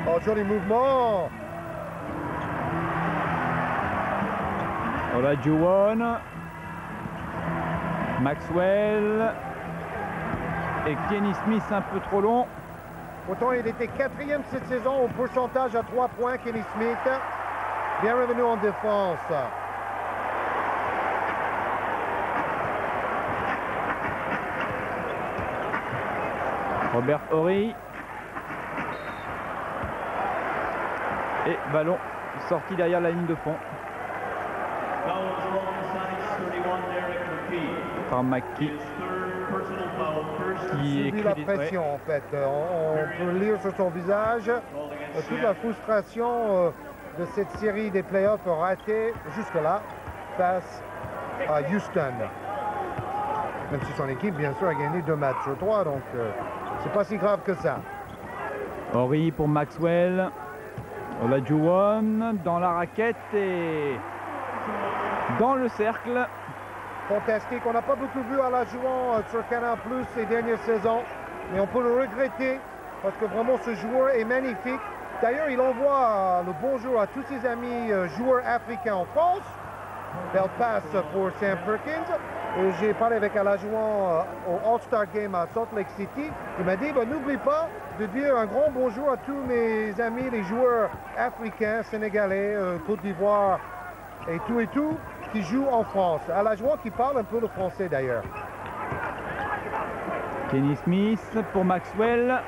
Oh joli mouvement. Olajuwon. Maxwell. Et Kenny Smith un peu trop long. Pourtant il était 4e cette saison au pourcentage à 3 points, Kenny Smith. Bien revenu en défense. Robert Horry. Et ballon sorti derrière la ligne de fond. Par McKee qui subit la pression en fait. On peut lire sur son visage toute la frustration de cette série des playoffs ratée jusque-là face à Houston. Même si son équipe, bien sûr, a gagné 2 matchs sur 3, donc c'est pas si grave que ça. Horry pour Maxwell. Olajuwon dans la raquette et dans le cercle. Fantastique. On n'a pas beaucoup vu Olajuwon sur Canal+ ces dernières saisons, mais on peut le regretter parce que vraiment ce joueur est magnifique. D'ailleurs, il envoie le bonjour à tous ses amis joueurs africains en France. Belle passe pour Sam Perkins. Et j'ai parlé avec Olajuwon au All-Star Game à Salt Lake City. Il m'a dit, n'oublie pas de dire un grand bonjour à tous mes amis, les joueurs africains, sénégalais, Côte d'Ivoire et tout, qui jouent en France. Olajuwon qui parle un peu le français d'ailleurs. Kenny Smith pour Maxwell.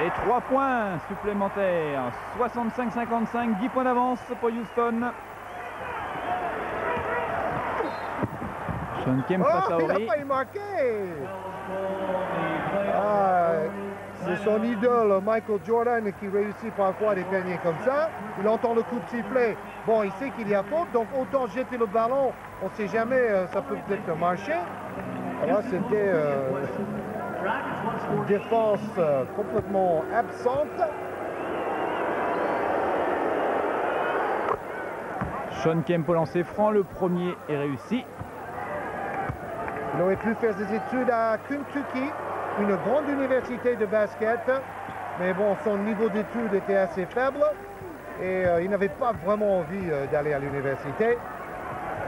Et 3 points supplémentaires. 65-55, 10 points d'avance pour Houston. Sean Kemp face à Horry. Il a failli marquer. C'est son idole Michael Jordan qui réussit parfois des paniers comme ça. Il entend le coup de sifflet. Bon, il sait qu'il y a faute, donc autant jeter le ballon. On ne sait jamais, ça peut peut-être marcher. Alors c'était une défense complètement absente. Sean Kemp au lancer franc, le premier est réussi. Il aurait pu faire des études à Kentucky, une grande université de basket, mais bon, son niveau d'études était assez faible et il n'avait pas vraiment envie d'aller à l'université.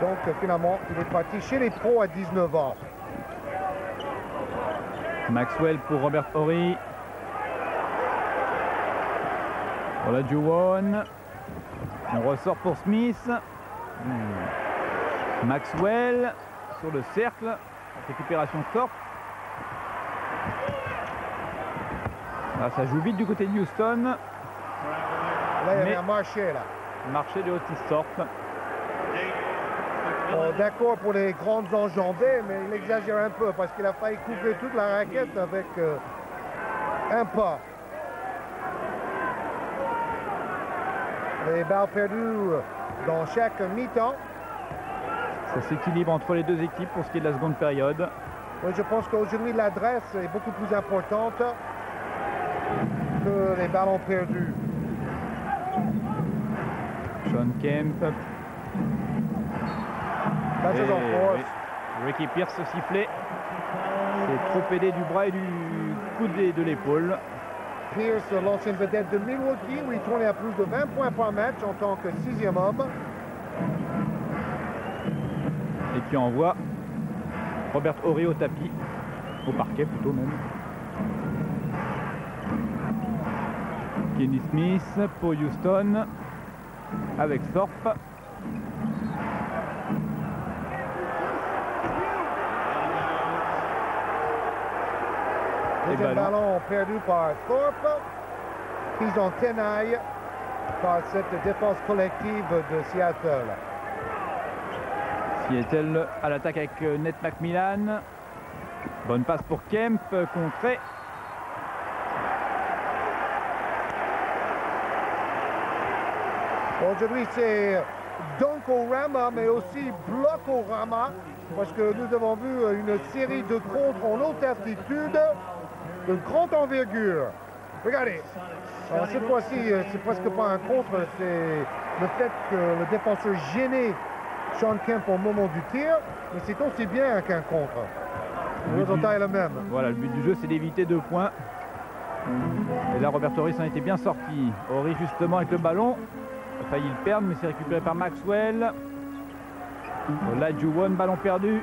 Donc finalement, il est parti chez les pros à 19 ans. Maxwell pour Robert Horry. Olajuwon. On ressort pour Smith. Maxwell sur le cercle. Récupération Thorpe. Ah, ça joue vite du côté de Houston. Là, il y avait un marché là. Marché de Otis Thorpe. Bon, d'accord pour les grandes enjambées, mais il exagère un peu parce qu'il a failli couvrir toute la raquette avec un pas. Les balles perdues dans chaque mi-temps. Ça s'équilibre entre les deux équipes pour ce qui est de la seconde période. Oui, je pense qu'aujourd'hui l'adresse est beaucoup plus importante que les ballons perdus. Sean Kemp. Ricky Pierce sifflé. C'est trop aidé du bras et du coude et de l'épaule. Pierce, l'ancienne vedette de Milwaukee, où il tournait à plus de 20 points par match en tant que 6e homme. Et qui envoie Robert Horry au tapis, au parquet plutôt même. Kenny Smith pour Houston avec Thorpe. Deuxième ballon perdu par Thorpe, prise en tenaille par cette défense collective de Seattle. Seattle à l'attaque avec Nate McMillan. Bonne passe pour Kemp, contré. Aujourd'hui, c'est Dunkorama, mais aussi Blockorama, parce que nous avons vu une série de contres en haute altitude de grande envergure. Regardez, alors cette fois-ci, c'est presque pas un contre, c'est le fait que le défenseur gênait Sean Kemp au moment du tir, mais c'est aussi bien qu'un contre. Le résultat est le même. Voilà, le but du jeu, c'est d'éviter 2 points. Et là, Robert Horry s'en était bien sorti. Horry, justement, avec le ballon. Il a failli le perdre, mais c'est récupéré par Maxwell. Olajuwon, ballon perdu.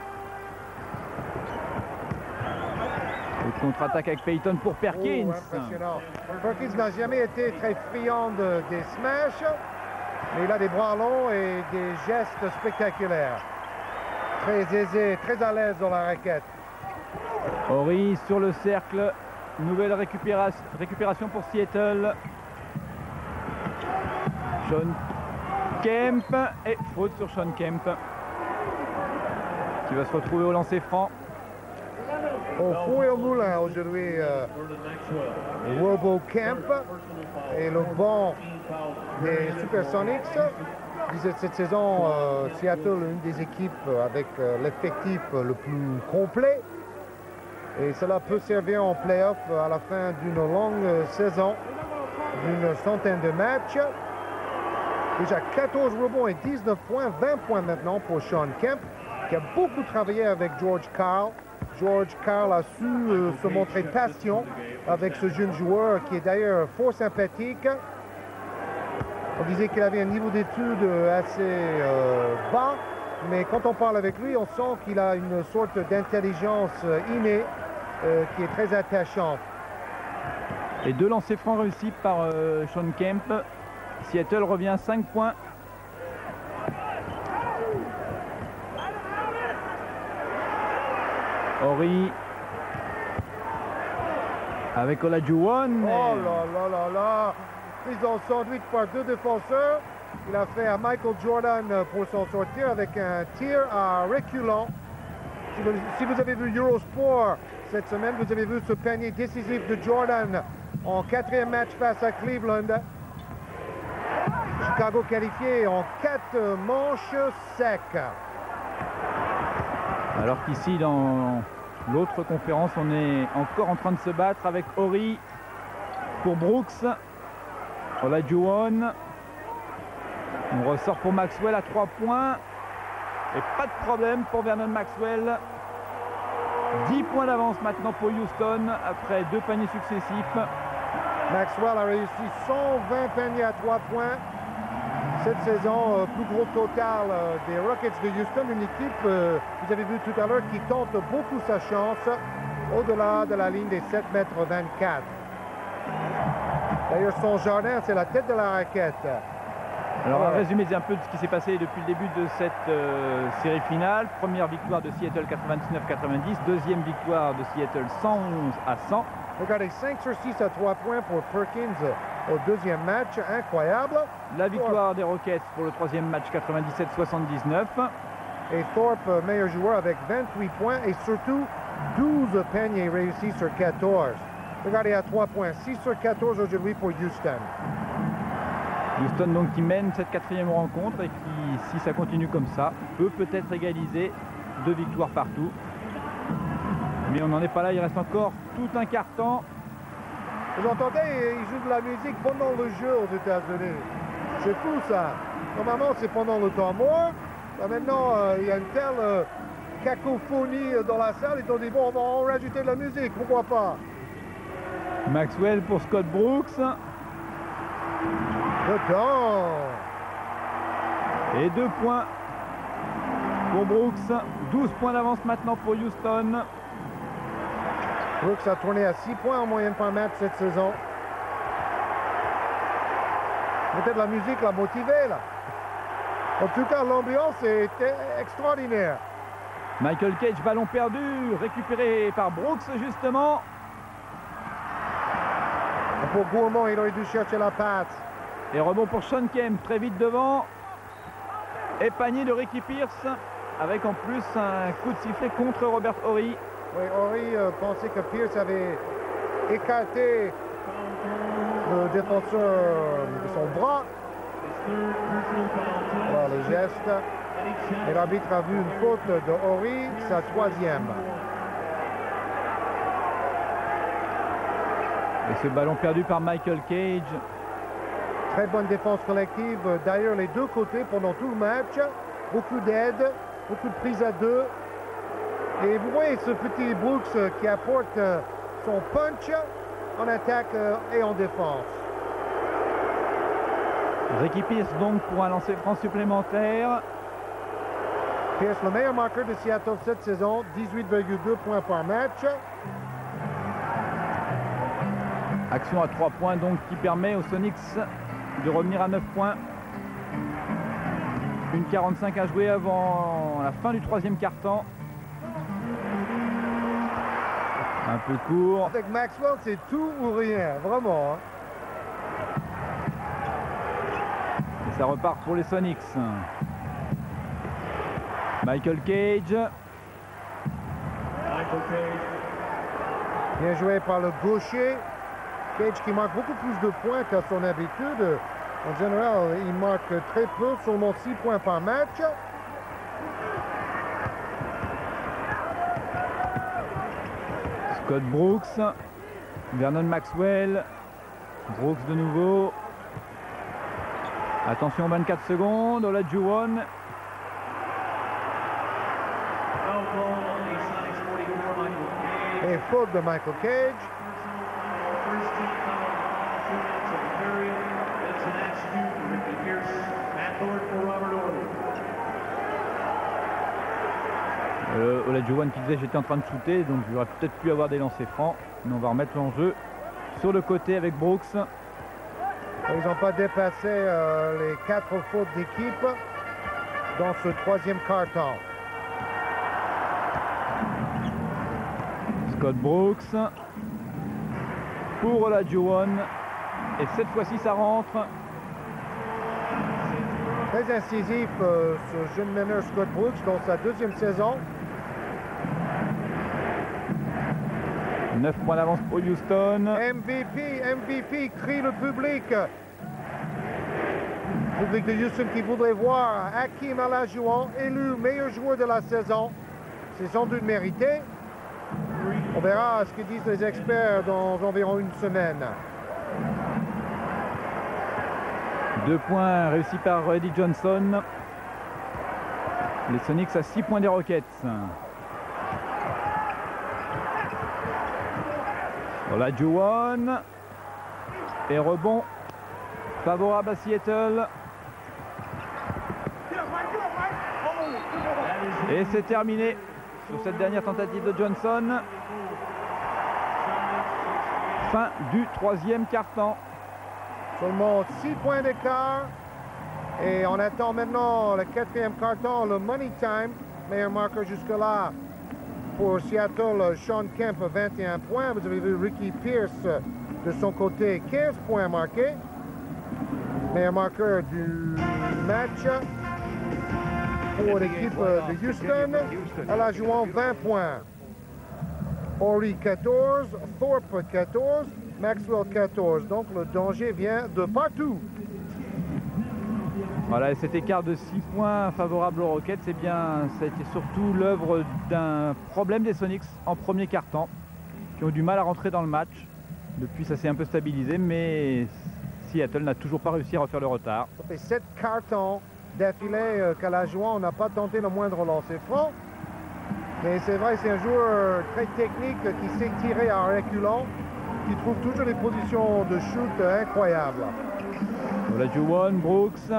Et contre-attaque avec Payton pour Perkins. Oh, impressionnant. Perkins n'a jamais été très friand des smashs, mais il a des bras longs et des gestes spectaculaires. Très aisé, très à l'aise dans la raquette. Horry sur le cercle. Nouvelle récupération pour Seattle. Sean Kemp et faute sur Sean Kemp qui va se retrouver au lancer franc. Au four et au moulin aujourd'hui, Robo Kemp et le banc des Supersonics. Cette saison, Seattle, une des équipes avec l'effectif le plus complet. Et cela peut servir en play-off à la fin d'une longue saison, d'une centaine de matchs. Déjà 14 rebonds et 19 points, 20 points maintenant pour Sean Kemp, qui a beaucoup travaillé avec George Karl. George Karl a su se montrer patient avec ce jeune joueur qui est d'ailleurs fort sympathique. On disait qu'il avait un niveau d'études assez bas, mais quand on parle avec lui, on sent qu'il a une sorte d'intelligence innée qui est très attachante. Et 2 lancers francs réussis par Sean Kemp. Seattle revient à 5 points. Horry avec Olajuwon. Oh là là là là! Ils ont sandwich par 2 défenseurs. Il a fait à Michael Jordan pour s'en sortir avec un tir à reculant. Si vous avez vu Eurosport cette semaine, vous avez vu ce panier décisif de Jordan en 4e match face à Cleveland. Chicago qualifié en 4 manches secs. Alors qu'ici, dans l'autre conférence, on est encore en train de se battre avec Horry pour Brooks. Olajuwon. On ressort pour Maxwell à 3 points. Et pas de problème pour Vernon Maxwell. 10 points d'avance maintenant pour Houston après 2 paniers successifs. Maxwell a réussi 120 paniers à 3 points. Cette saison, plus gros total des Rockets de Houston, une équipe, vous avez vu tout à l'heure, qui tente beaucoup sa chance au-delà de la ligne des 7,24 m. D'ailleurs, son jardin, c'est la tête de la raquette. Alors, un résumé un peu de ce qui s'est passé depuis le début de cette série finale. Première victoire de Seattle 99-90, deuxième victoire de Seattle 111-100. Regardez, 5 sur 6 à 3 points pour Perkins au deuxième match, incroyable. La victoire des Rockets pour le troisième match 97-79. Et Thorpe, meilleur joueur avec 28 points et surtout 12 paniers réussis sur 14. Regardez à 3 points, 6 sur 14 aujourd'hui pour Houston. Houston donc qui mène cette 4e rencontre et qui, si ça continue comme ça, peut peut-être égaliser 2 victoires partout. Mais on n'en est pas là, il reste encore tout un quart-temps. Vous entendez, ils jouent de la musique pendant le jeu aux États-Unis. C'est fou ça. Normalement c'est pendant le temps mort. Là, maintenant il y a une telle cacophonie dans la salle. Ils ont dit bon, on va en rajouter de la musique, pourquoi pas. Maxwell pour Scott Brooks. Dedans. Et 2 points pour Brooks. 12 points d'avance maintenant pour Houston. Brooks a tourné à 6 points en moyenne par match cette saison. Peut-être la musique l'a motivé là. En tout cas, l'ambiance est extraordinaire. Michael Cage, ballon perdu, récupéré par Brooks justement. Pour Gourmand, il aurait dû chercher la passe. Et rebond pour Sean Kemp, très vite devant. Et panier de Ricky Pierce, avec en plus un coup de sifflet contre Robert Horry. Oui, Horry pensait que Pierce avait écarté le défenseur de son bras. Voilà le geste. Et l'arbitre a vu une faute de Horry, sa 3e. Et ce ballon perdu par Michael Cage. Très bonne défense collective d'ailleurs les deux côtés pendant tout le match. Beaucoup d'aide, beaucoup de prises à 2. Et vous voyez ce petit Brooks qui apporte son punch en attaque et en défense. Ricky Pierce donc pour un lancer franc supplémentaire. Pierce, le meilleur marqueur de Seattle cette saison, 18,2 points par match. Action à 3 points donc qui permet aux Sonics de revenir à 9 points. 1:45 à jouer avant la fin du 3e quart-temps. Un peu court. Avec Maxwell, c'est tout ou rien, vraiment. Hein. Ça repart pour les Sonics. Michael Cage. Bien joué par le gaucher. Cage qui marque beaucoup plus de points qu'à son habitude. En général, il marque très peu, seulement 6 points par match. Scott Brooks. Vernon Maxwell. Brooks de nouveau. Attention, 24 secondes. Olajuwon. Et faute de Michael Cage. Olajuwon qui disait j'étais en train de shooter, donc j'aurais peut-être pu avoir des lancers francs. Mais on va remettre l'enjeu sur le côté avec Brooks. Ils n'ont pas dépassé les 4 fautes d'équipe dans ce troisième quart-temps. Scott Brooks pour Olajuwon. Et cette fois-ci, ça rentre. Très incisif ce jeune meneur Scott Brooks dans sa deuxième saison. 9 points d'avance pour Houston. MVP, MVP, crie le public. Le public de Houston qui voudrait voir Hakeem Olajuwon élu meilleur joueur de la saison. C'est sans doute mérité. On verra ce que disent les experts dans environ une semaine. 2 points réussis par Eddie Johnson. Les Sonics à 6 points des Rockets. Olajuwon. Et rebond favorable à Seattle. Et c'est terminé sur cette dernière tentative de Johnson. Fin du troisième quart-temps. Seulement 6 points d'écart. Et on attend maintenant le quatrième quart-temps, le money time. Meilleur marqueur jusque-là pour Seattle, Sean Kemp, 21 points. Vous avez vu Ricky Pierce de son côté, 15 points marqués. Meilleur marqueur du match pour l'équipe de Houston. Olajuwon, 20 points. Horry, 14. Thorpe, 14. Maxwell, 14. Donc le danger vient de partout. Voilà, et cet écart de 6 points favorable aux Rockets, eh bien, ça a été surtout l'œuvre d'un problème des Sonics en premier quart-temps, qui ont du mal à rentrer dans le match. Depuis, ça s'est un peu stabilisé, mais Seattle n'a toujours pas réussi à refaire le retard. Ça fait 7 cartons d'affilée qu'Olajuwon n'a pas tenté le moindre lancer franc. Mais c'est vrai, c'est un joueur très technique qui sait tirer en reculant, qui trouve toujours des positions de shoot incroyables. Olajuwon, Brooks,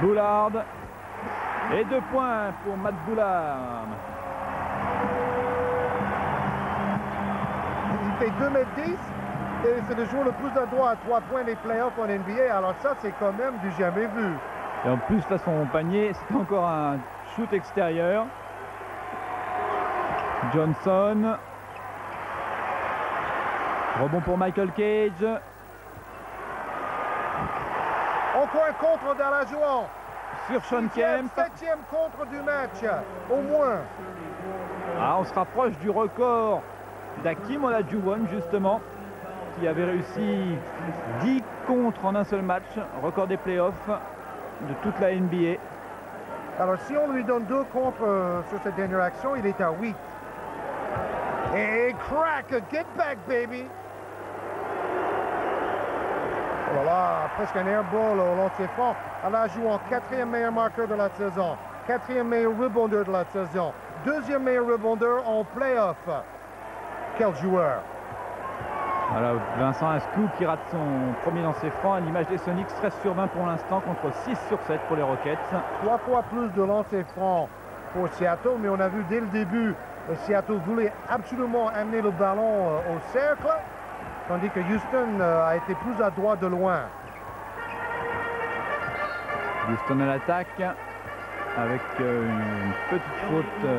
Bullard. Et 2 points pour Matt Bullard. Il fait 2,10 m et c'est le joueur le plus adroit à 3 points des playoffs en NBA. Alors ça, c'est quand même du jamais vu. Et en plus, là, son panier, c'est encore un shoot extérieur. Johnson. Rebond pour Michael Cage. Encore un contre d'Olajuwon. Sur Sean Kemp. 7e contre du match, au moins. Ah, on se rapproche du record d'Hakeem Olajuwon, justement, qui avait réussi 10 contres en un seul match, record des playoffs de toute la NBA. Alors si on lui donne 2 contres sur cette dernière action, il est à 8. Et crack, get back baby. Oh là là, presque un airball au lancer franc. Olajuwon, 4e meilleur marqueur de la saison, 4e meilleur rebondeur de la saison, 2e meilleur rebondeur en playoff. Quel joueur! Voilà, Vincent Ascou qui rate son premier lancer franc à l'image des Sonics, 13 sur 20 pour l'instant contre 6 sur 7 pour les Rockets. 3 fois plus de lancers francs pour Seattle, mais on a vu dès le début, Seattle voulait absolument amener le ballon au cercle, tandis que Houston a été plus adroit de loin. Houston à l'attaque avec une petite faute.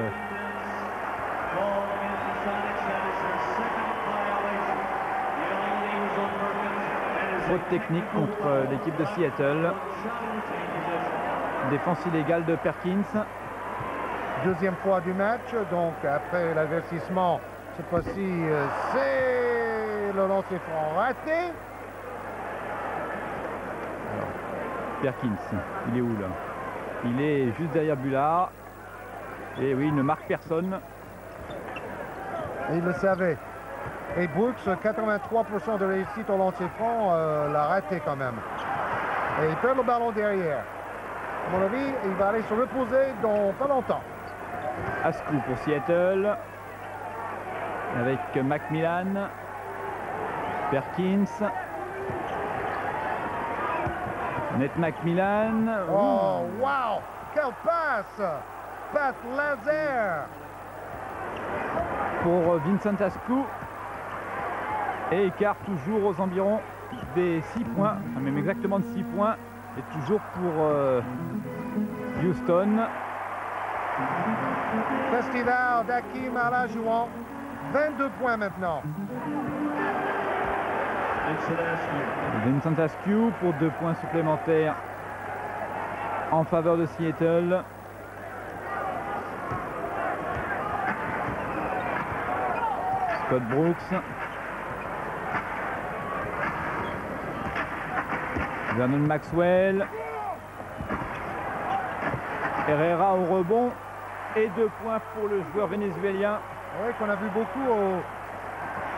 Faute technique contre l'équipe de Seattle. Défense illégale de Perkins. Deuxième fois du match, donc après l'avertissement, cette fois-ci, c'est le lancer franc raté. Alors, Perkins, il est où là? Il est juste derrière Bullard. Et oui, il ne marque personne. Et il le savait. Et Brooks, 83% de réussite au lancer franc, l'a raté quand même. Et il perd le ballon derrière. À mon avis, il va aller se reposer dans pas longtemps. Askew pour Seattle. Avec Macmillan. Perkins. Nate Macmillan. Oh, wow! Quelle passe! Passe laser! Pour Vincent Askew. Et écart toujours aux environs des 6 points, même exactement de 6 points. Et toujours pour Houston. Festival d'Hakeem Olajuwon. 22 points maintenant. Vincent Askew pour 2 points supplémentaires en faveur de Seattle. Scott Brooks. Vernon Maxwell. Herrera au rebond. Et 2 points pour le joueur vénézuélien. Oui, qu'on a vu beaucoup au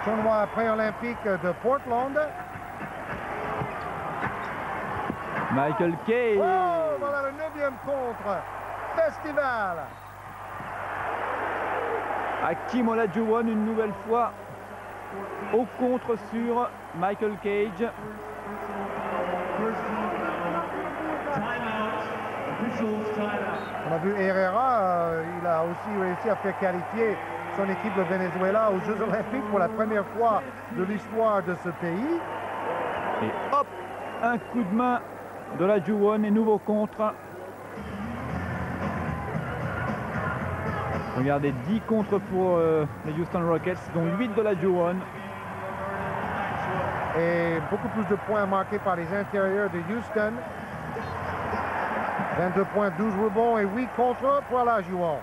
tournoi pré-olympique de Portland. Michael Kay. Oh, voilà le 9e contre. Festival. Hakeem Olajuwon une nouvelle fois au contre sur Michael Cage. On a vu Herrera, il a aussi réussi à faire qualifier son équipe de Venezuela aux Jeux Olympiques pour la première fois de l'histoire de ce pays. Et hop, un coup de main de Olajuwon et nouveau contre. Regardez, 10 contre pour les Houston Rockets, dont 8 de Olajuwon. Et beaucoup plus de points marqués par les intérieurs de Houston. 22 points, 12 rebonds et 8 contre pour Olajuwon.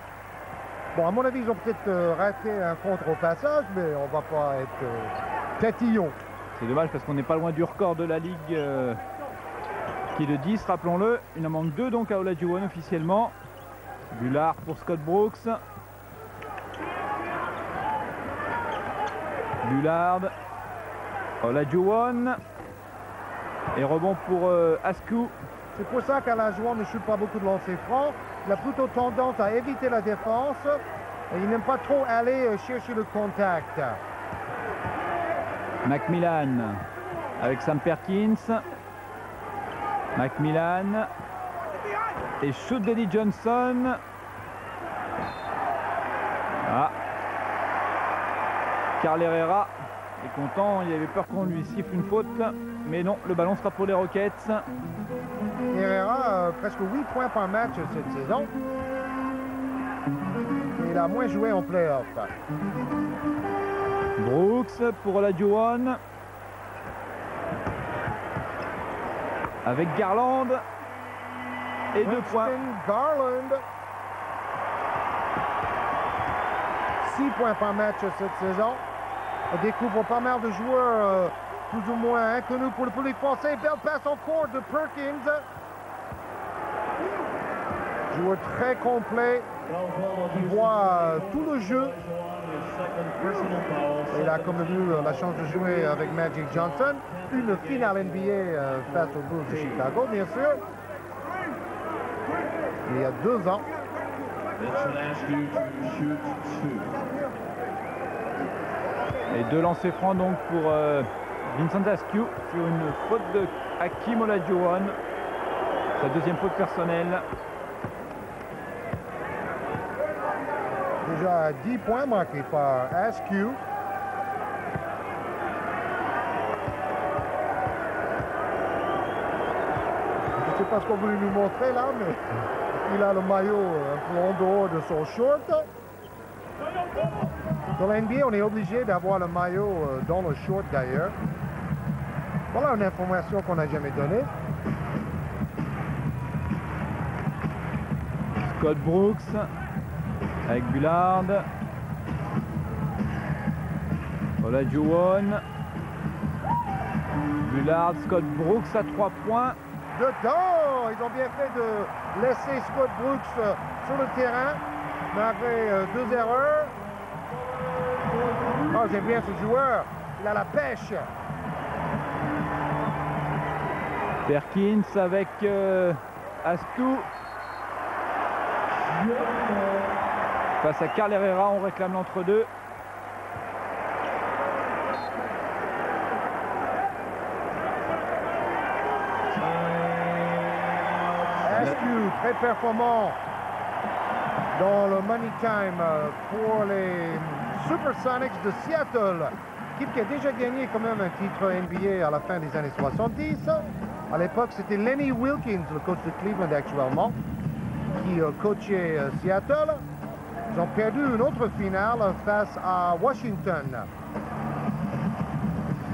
Bon, à mon avis, ils ont peut-être raté un contre au passage, mais on va pas être tatillon. C'est dommage parce qu'on n'est pas loin du record de la Ligue qui est de 10, rappelons-le. Il en manque 2 donc à Olajuwon officiellement. Bullard pour Scott Brooks. Bullard. Olajuwon. Et rebond pour Askew. C'est pour ça qu'Olajuwon ne chute pas beaucoup de lancers francs. Il a plutôt tendance à éviter la défense. Et il n'aime pas trop aller chercher le contact. Macmillan avec Sam Perkins. Macmillan. Et shoot d'Eddie Johnson. Ah. Carl Herrera est content. Il avait peur qu'on lui siffle une faute. Mais non, le ballon sera pour les Rockets. Herrera, presque 8 points par match cette saison. Il a moins joué en play-off. Brooks pour Olajuwon. Avec Garland. Et 2 points. Garland. 6 points par match cette saison. On découvre pas mal de joueurs plus ou moins inconnus pour le public français. Belle passe en cours de Perkins. Joueur très complet. Il voit tout le jeu. Il a comme vu la chance de jouer avec Magic Johnson. Une finale NBA face aux Bulls de Chicago, bien sûr. Il y a 2 ans. Et 2 lancers francs donc pour Vincent Askew sur une faute de Hakeem Olajuwon. Sa 2e faute personnelle. Déjà 10 points marqués par Askew. Je ne sais pas ce qu'on voulait nous montrer là, mais il a le maillot un peu en dehors de son short. Dans la NBA, on est obligé d'avoir le maillot dans le short d'ailleurs. Voilà une information qu'on n'a jamais donnée. Scott Brooks avec Bullard. Olajuwon. Bullard, Scott Brooks à 3 points. Dedans! Ils ont bien fait de laisser Scott Brooks sur le terrain, malgré 2 erreurs. Oh, j'aime bien ce joueur. Il a la pêche. Perkins avec Astou. Face à Carl Herrera, on réclame l'entre-deux. Astou, très performant dans le money time pour les Supersonics de Seattle. Équipe qui a déjà gagné quand même un titre NBA à la fin des années 70. À l'époque, c'était Lenny Wilkins, le coach de Cleveland actuellement, qui coachait Seattle. Ils ont perdu une autre finale face à Washington.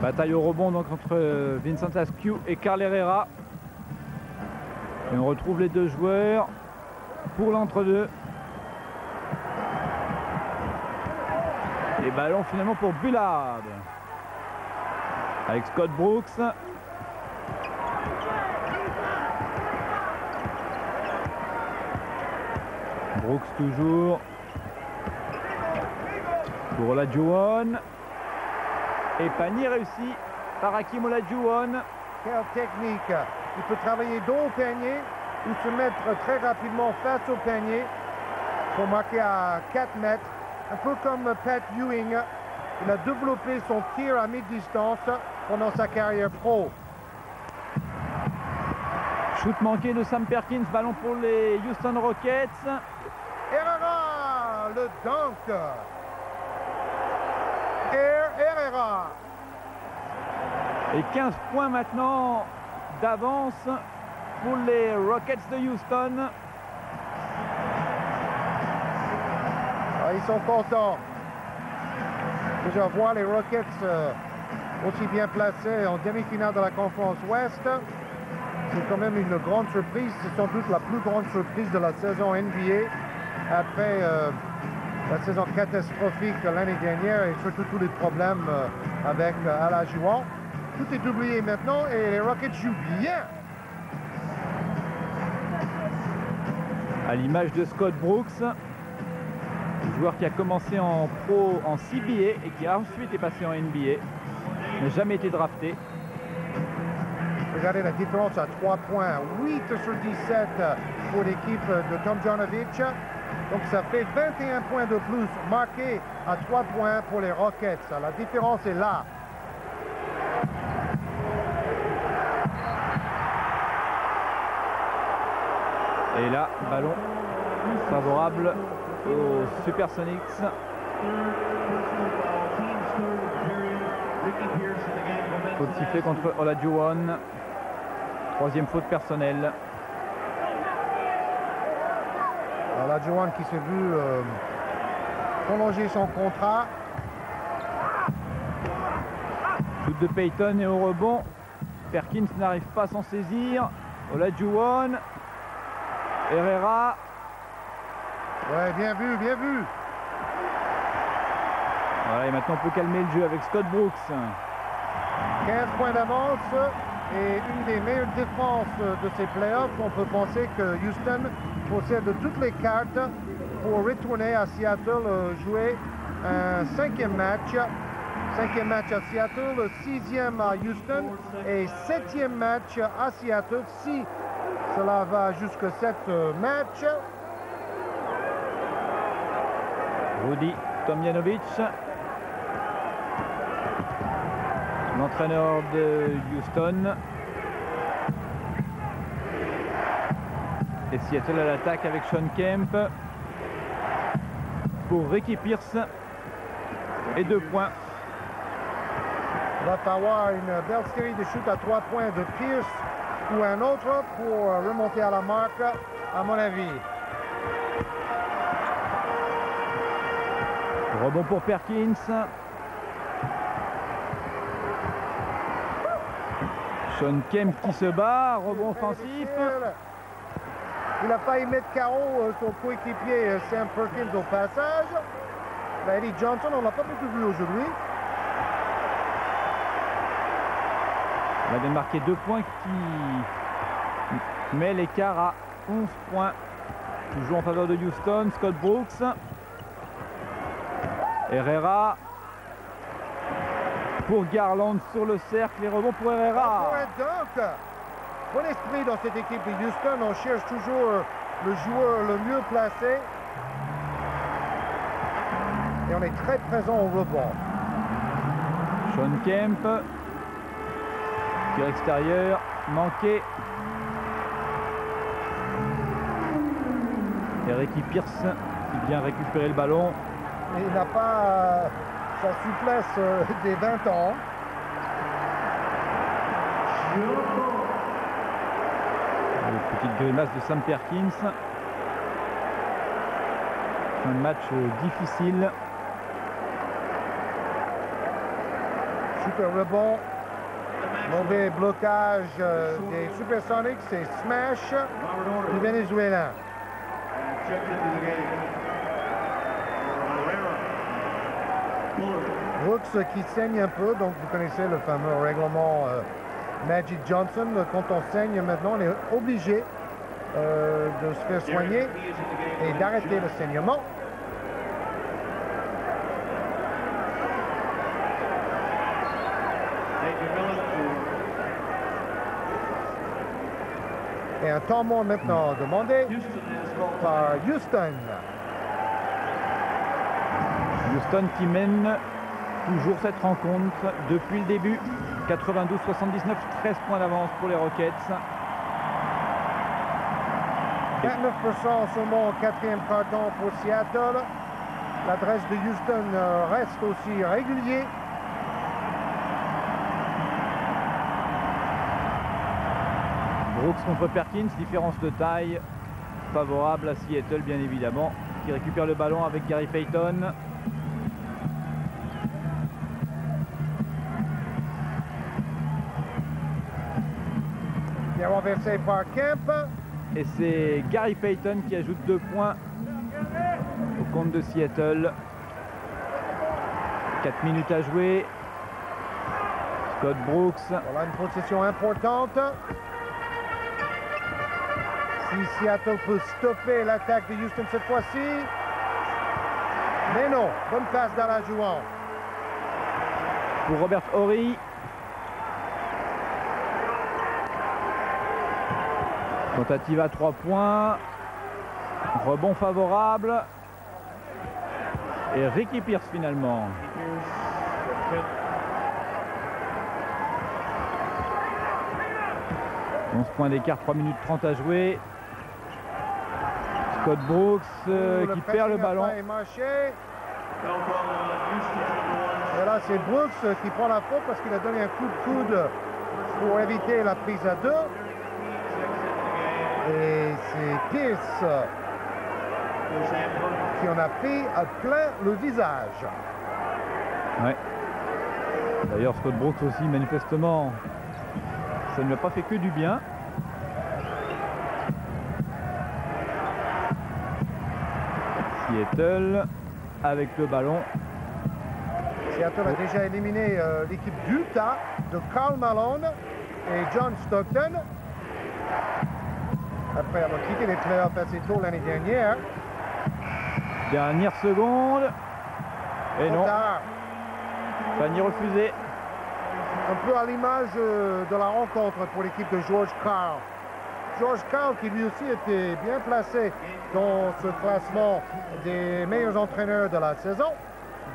Bataille au rebond donc entre Vincent Askew et Carl Herrera. Et on retrouve les deux joueurs pour l'entre-deux. Et ballon finalement pour Bullard. Avec Scott Brooks. Brooks toujours. Pour Olajuwon. Et panier réussi par Hakeem Olajuwon. Quelle technique! Il peut travailler dos au panier ou se mettre très rapidement face au panier pour marquer à 4 mètres. Un peu comme Pat Ewing. Il a développé son tir à mi-distance pendant sa carrière pro. Shoot manqué de Sam Perkins. Ballon pour les Houston Rockets. Herrera, le dunk. Herrera. Et 15 points maintenant d'avance pour les Rockets de Houston. Ah, ils sont contents. Déjà voir les Rockets aussi bien placés en demi-finale de la conférence Ouest. C'est quand même une grande surprise. C'est sans doute la plus grande surprise de la saison NBA après la saison catastrophique l'année dernière et surtout tous les problèmes avec Olajuwon. Tout est oublié maintenant et les Rockets jouent bien. À l'image de Scott Brooks, joueur qui a commencé en pro en CBA et qui a ensuite est passé en NBA, n'a jamais été drafté. Regardez la différence à 3 points, 8 sur 17 pour l'équipe de Tomljanovic. Donc ça fait 21 points de plus marqués à 3 points pour les Rockets. La différence est là. Et là, ballon favorable aux Supersonics. Faute sifflée contre Olajuwon. Troisième faute personnelle. Olajuwon qui s'est vu prolonger son contrat. Shoot de Payton et au rebond. Perkins n'arrive pas à s'en saisir. Olajuwon. Herrera. Ouais, bien vu, bien vu. Voilà, et maintenant on peut calmer le jeu avec Scott Brooks. 15 points d'avance et une des meilleures défenses de ces playoffs. On peut penser que Houston possède toutes les cartes pour retourner à Seattle jouer un 5e match. 5e match à Seattle, 6e à Houston et 7e match à Seattle si cela va jusqu'à 7 matchs. Rudy Tomljanovic, l'entraîneur de Houston. Et Seattle à l'attaque avec Sean Kemp pour Ricky Pierce et 2 points. Il va falloir une belle série de shoots à 3 points de Pierce ou un autre pour remonter à la marque, à mon avis. Rebond pour Perkins. Sean Kemp qui se bat, rebond offensif. Il a failli mettre KO son coéquipier Sam Perkins au passage. Eddie Johnson, on l'a pas beaucoup vu aujourd'hui. Il avait marqué 2 points qui met l'écart à 11 points. Toujours en faveur de Houston, Scott Brooks. Herrera. Pour Garland sur le cercle, les rebonds pour Herrera. Donc, bon esprit dans cette équipe de Houston. On cherche toujours le joueur le mieux placé. Et on est très présent au rebond. Sean Kemp. Tir extérieur, manqué. Et Ricky Pierce qui vient récupérer le ballon. Il n'a pas sa souplesse des 20 ans. Une petite grimace de Sam Perkins. Un match difficile. Super rebond. Mauvais blocage des Supersonics. C'est smash du Vénézuélien. Brooks qui saigne un peu, donc vous connaissez le fameux règlement Magic Johnson. Quand on saigne maintenant, on est obligé de se faire soigner et d'arrêter le saignement. Et un temps mort maintenant demandé par Houston. Houston qui mène toujours cette rencontre depuis le début. 92-79, 13 points d'avance pour les Rockets. 29% seulement au 4e quart-temps pour Seattle. L'adresse de Houston reste aussi régulier. Brooks contre Perkins, différence de taille favorable à Seattle bien évidemment, qui récupère le ballon avec Gary Payton. Bien renversé par Kemp. Et c'est Gary Payton qui ajoute 2 points au compte de Seattle. 4 minutes à jouer. Scott Brooks. Voilà une possession importante. Si Seattle peut stopper l'attaque de Houston cette fois-ci. Mais non, bonne passe dans la jouante. Pour Robert Horry. Tentative à 3 points. Rebond favorable. Et Ricky Pierce finalement. « 11 points d'écart, 3 minutes 30 à jouer. » Scott Brooks qui perd le ballon. Et là, c'est Brooks qui prend la faute parce qu'il a donné un coup de coude pour éviter la prise à 2. Et c'est Pierce qui en a pris à plein le visage. Ouais. D'ailleurs, Scott Brooks aussi, manifestement, ça ne lui a pas fait que du bien. Seattle avec le ballon. Seattle a déjà éliminé l'équipe d'Utah de Karl Malone et John Stockton. Après avoir quitté les playoffs assez tôt l'année dernière. Dernière seconde. Et non. Panier refusé. Un peu à l'image de la rencontre pour l'équipe de George Karl. George Karl qui lui aussi était bien placé dans ce classement des meilleurs entraîneurs de la saison.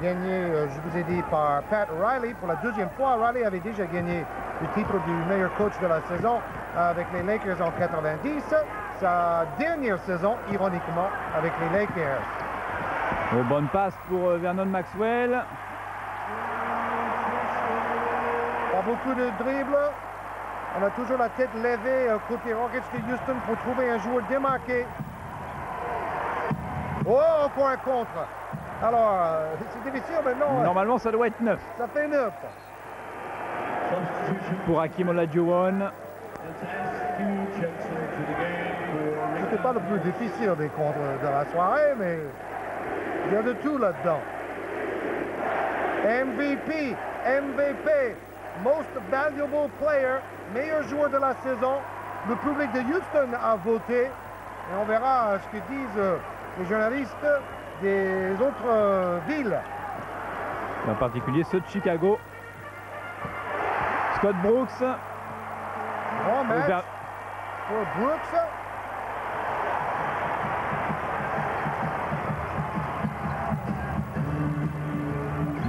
Gagné, je vous ai dit, par Pat Riley. Pour la deuxième fois, Riley avait déjà gagné le titre du meilleur coach de la saison avec les Lakers en 90. Sa dernière saison, ironiquement, avec les Lakers. Oh, bonne passe pour Vernon Maxwell. Pas beaucoup de dribbles. On a toujours la tête levée côté Rockets de Houston pour trouver un joueur démarqué. Oh, encore un contre. Alors, c'est difficile maintenant. Normalement, ça doit être 9. Ça fait 9. pour Hakeem Olajuwon. C'était pas le plus difficile des comptes de la soirée, mais il y a de tout là-dedans. MVP, Most Valuable Player, meilleur joueur de la saison. Le public de Houston a voté. Et on verra ce que disent les journalistes des autres villes. En particulier ceux de Chicago. Scott Brooks. Grand match pour Brooks.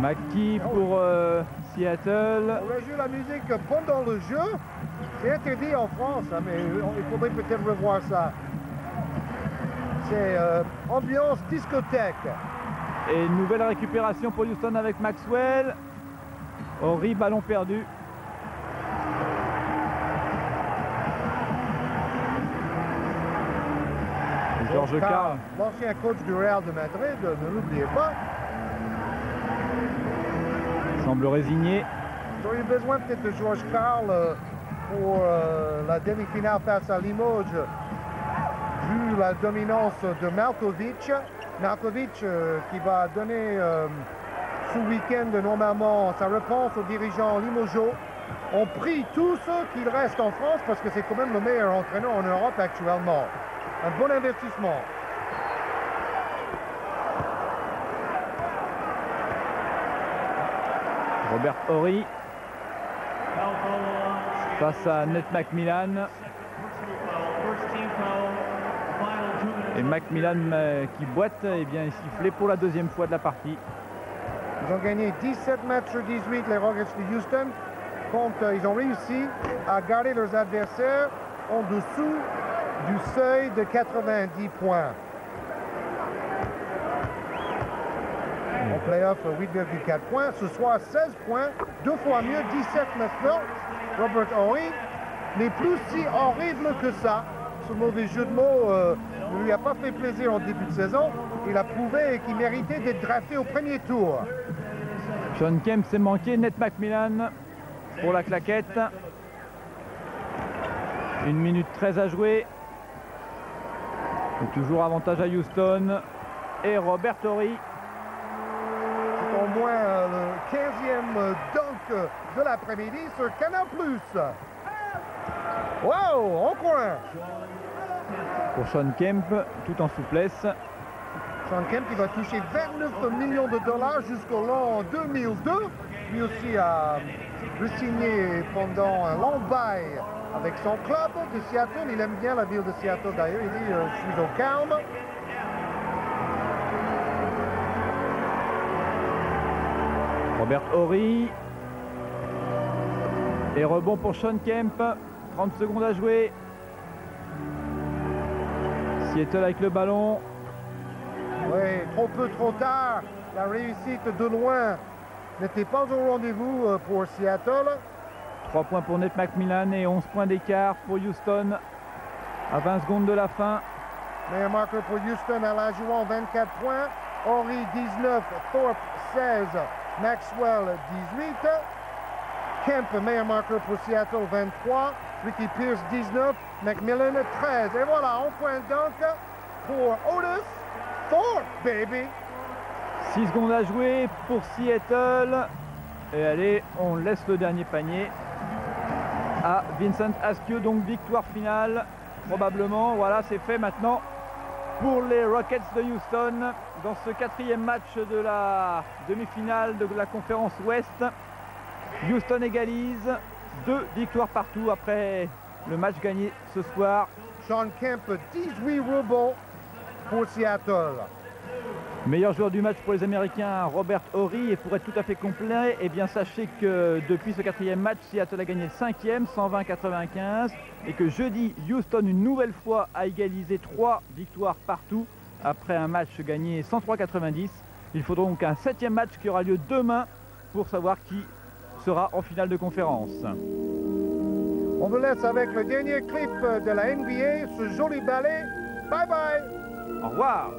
McKee pour Seattle. On a joué la musique pendant le jeu. C'est interdit en France, hein, mais il faudrait peut-être revoir ça. C'est ambiance discothèque. Et une nouvelle récupération pour Houston avec Maxwell. Horry, ballon perdu. Georges Karl, l'ancien coach du Real de Madrid, ne l'oubliez pas. Semble résigné. Ils ont eu besoin peut-être de Georges Karl pour la demi-finale face à Limoges, vu la dominance de Malkovich. Malkovich qui va donner ce week-end normalement sa réponse aux dirigeants limogeaux. On prie tous qu'il reste en France parce que c'est quand même le meilleur entraîneur en Europe actuellement. Un bon investissement. Robert Horry face à Nate McMillan. Et McMillan qui boite, eh bien, est sifflé pour la deuxième fois de la partie. Ils ont gagné 17 matchs sur 18, les Rockets de Houston. Ils ont réussi à garder leurs adversaires en dessous du seuil de 90 points. En playoff, 8,4 points. Ce soir, 16 points, deux fois mieux, 17 maintenant. Robert Horry n'est plus si horrible que ça. Ce mauvais jeu de mots ne lui a pas fait plaisir en début de saison. Il a prouvé qu'il méritait d'être drafté au premier tour. Sean Kemp s'est manqué, Nate McMillan pour la claquette. 1 minute 13 à jouer. Et toujours avantage à Houston. Et Robert Horry. C'est au moins le 15e dunk de l'après-midi sur Canal+. Wow, en coin. Pour Sean Kemp, tout en souplesse. Sean Kemp qui va toucher 29 millions de dollars jusqu'au l'an 2002. Lui aussi a re-signé pendant un long bail avec son club de Seattle. Il aime bien la ville de Seattle d'ailleurs. Il dit je suis au calme. Robert Horry. Et rebond pour Sean Kemp. 30 secondes à jouer. Seattle avec le ballon. Oui, trop peu, trop tard. La réussite de loin n'était pas au rendez-vous pour Seattle. 3 points pour Nate McMillan et 11 points d'écart pour Houston à 20 secondes de la fin. Meilleur marqueur pour Houston, Olajuwon 24 points. Horry 19, Thorpe 16, Maxwell 18. Kemp, meilleur marqueur pour Seattle 23. Ricky Pierce 19, McMillan 13. Et voilà, on point dunk pour Otis Thorpe, baby. 6 secondes à jouer pour Seattle. Et allez, on laisse le dernier panier à Vincent Askew. Donc victoire finale, probablement. Voilà, c'est fait maintenant pour les Rockets de Houston dans ce 4e match de la demi-finale de la conférence Ouest. Houston égalise, 2 victoires partout après le match gagné ce soir. Sean Kemp, 18 rebonds pour Seattle. Meilleur joueur du match pour les Américains, Robert Horry. Et pour être tout à fait complet, eh bien sachez que depuis ce 4e match, Seattle a gagné le 5e, 120-95. Et que jeudi, Houston une nouvelle fois a égalisé 3 victoires partout après un match gagné 103-90. Il faudra donc un 7e match qui aura lieu demain pour savoir qui sera en finale de conférence. On vous laisse avec le dernier clip de la NBA, ce joli ballet. Bye bye. Au revoir.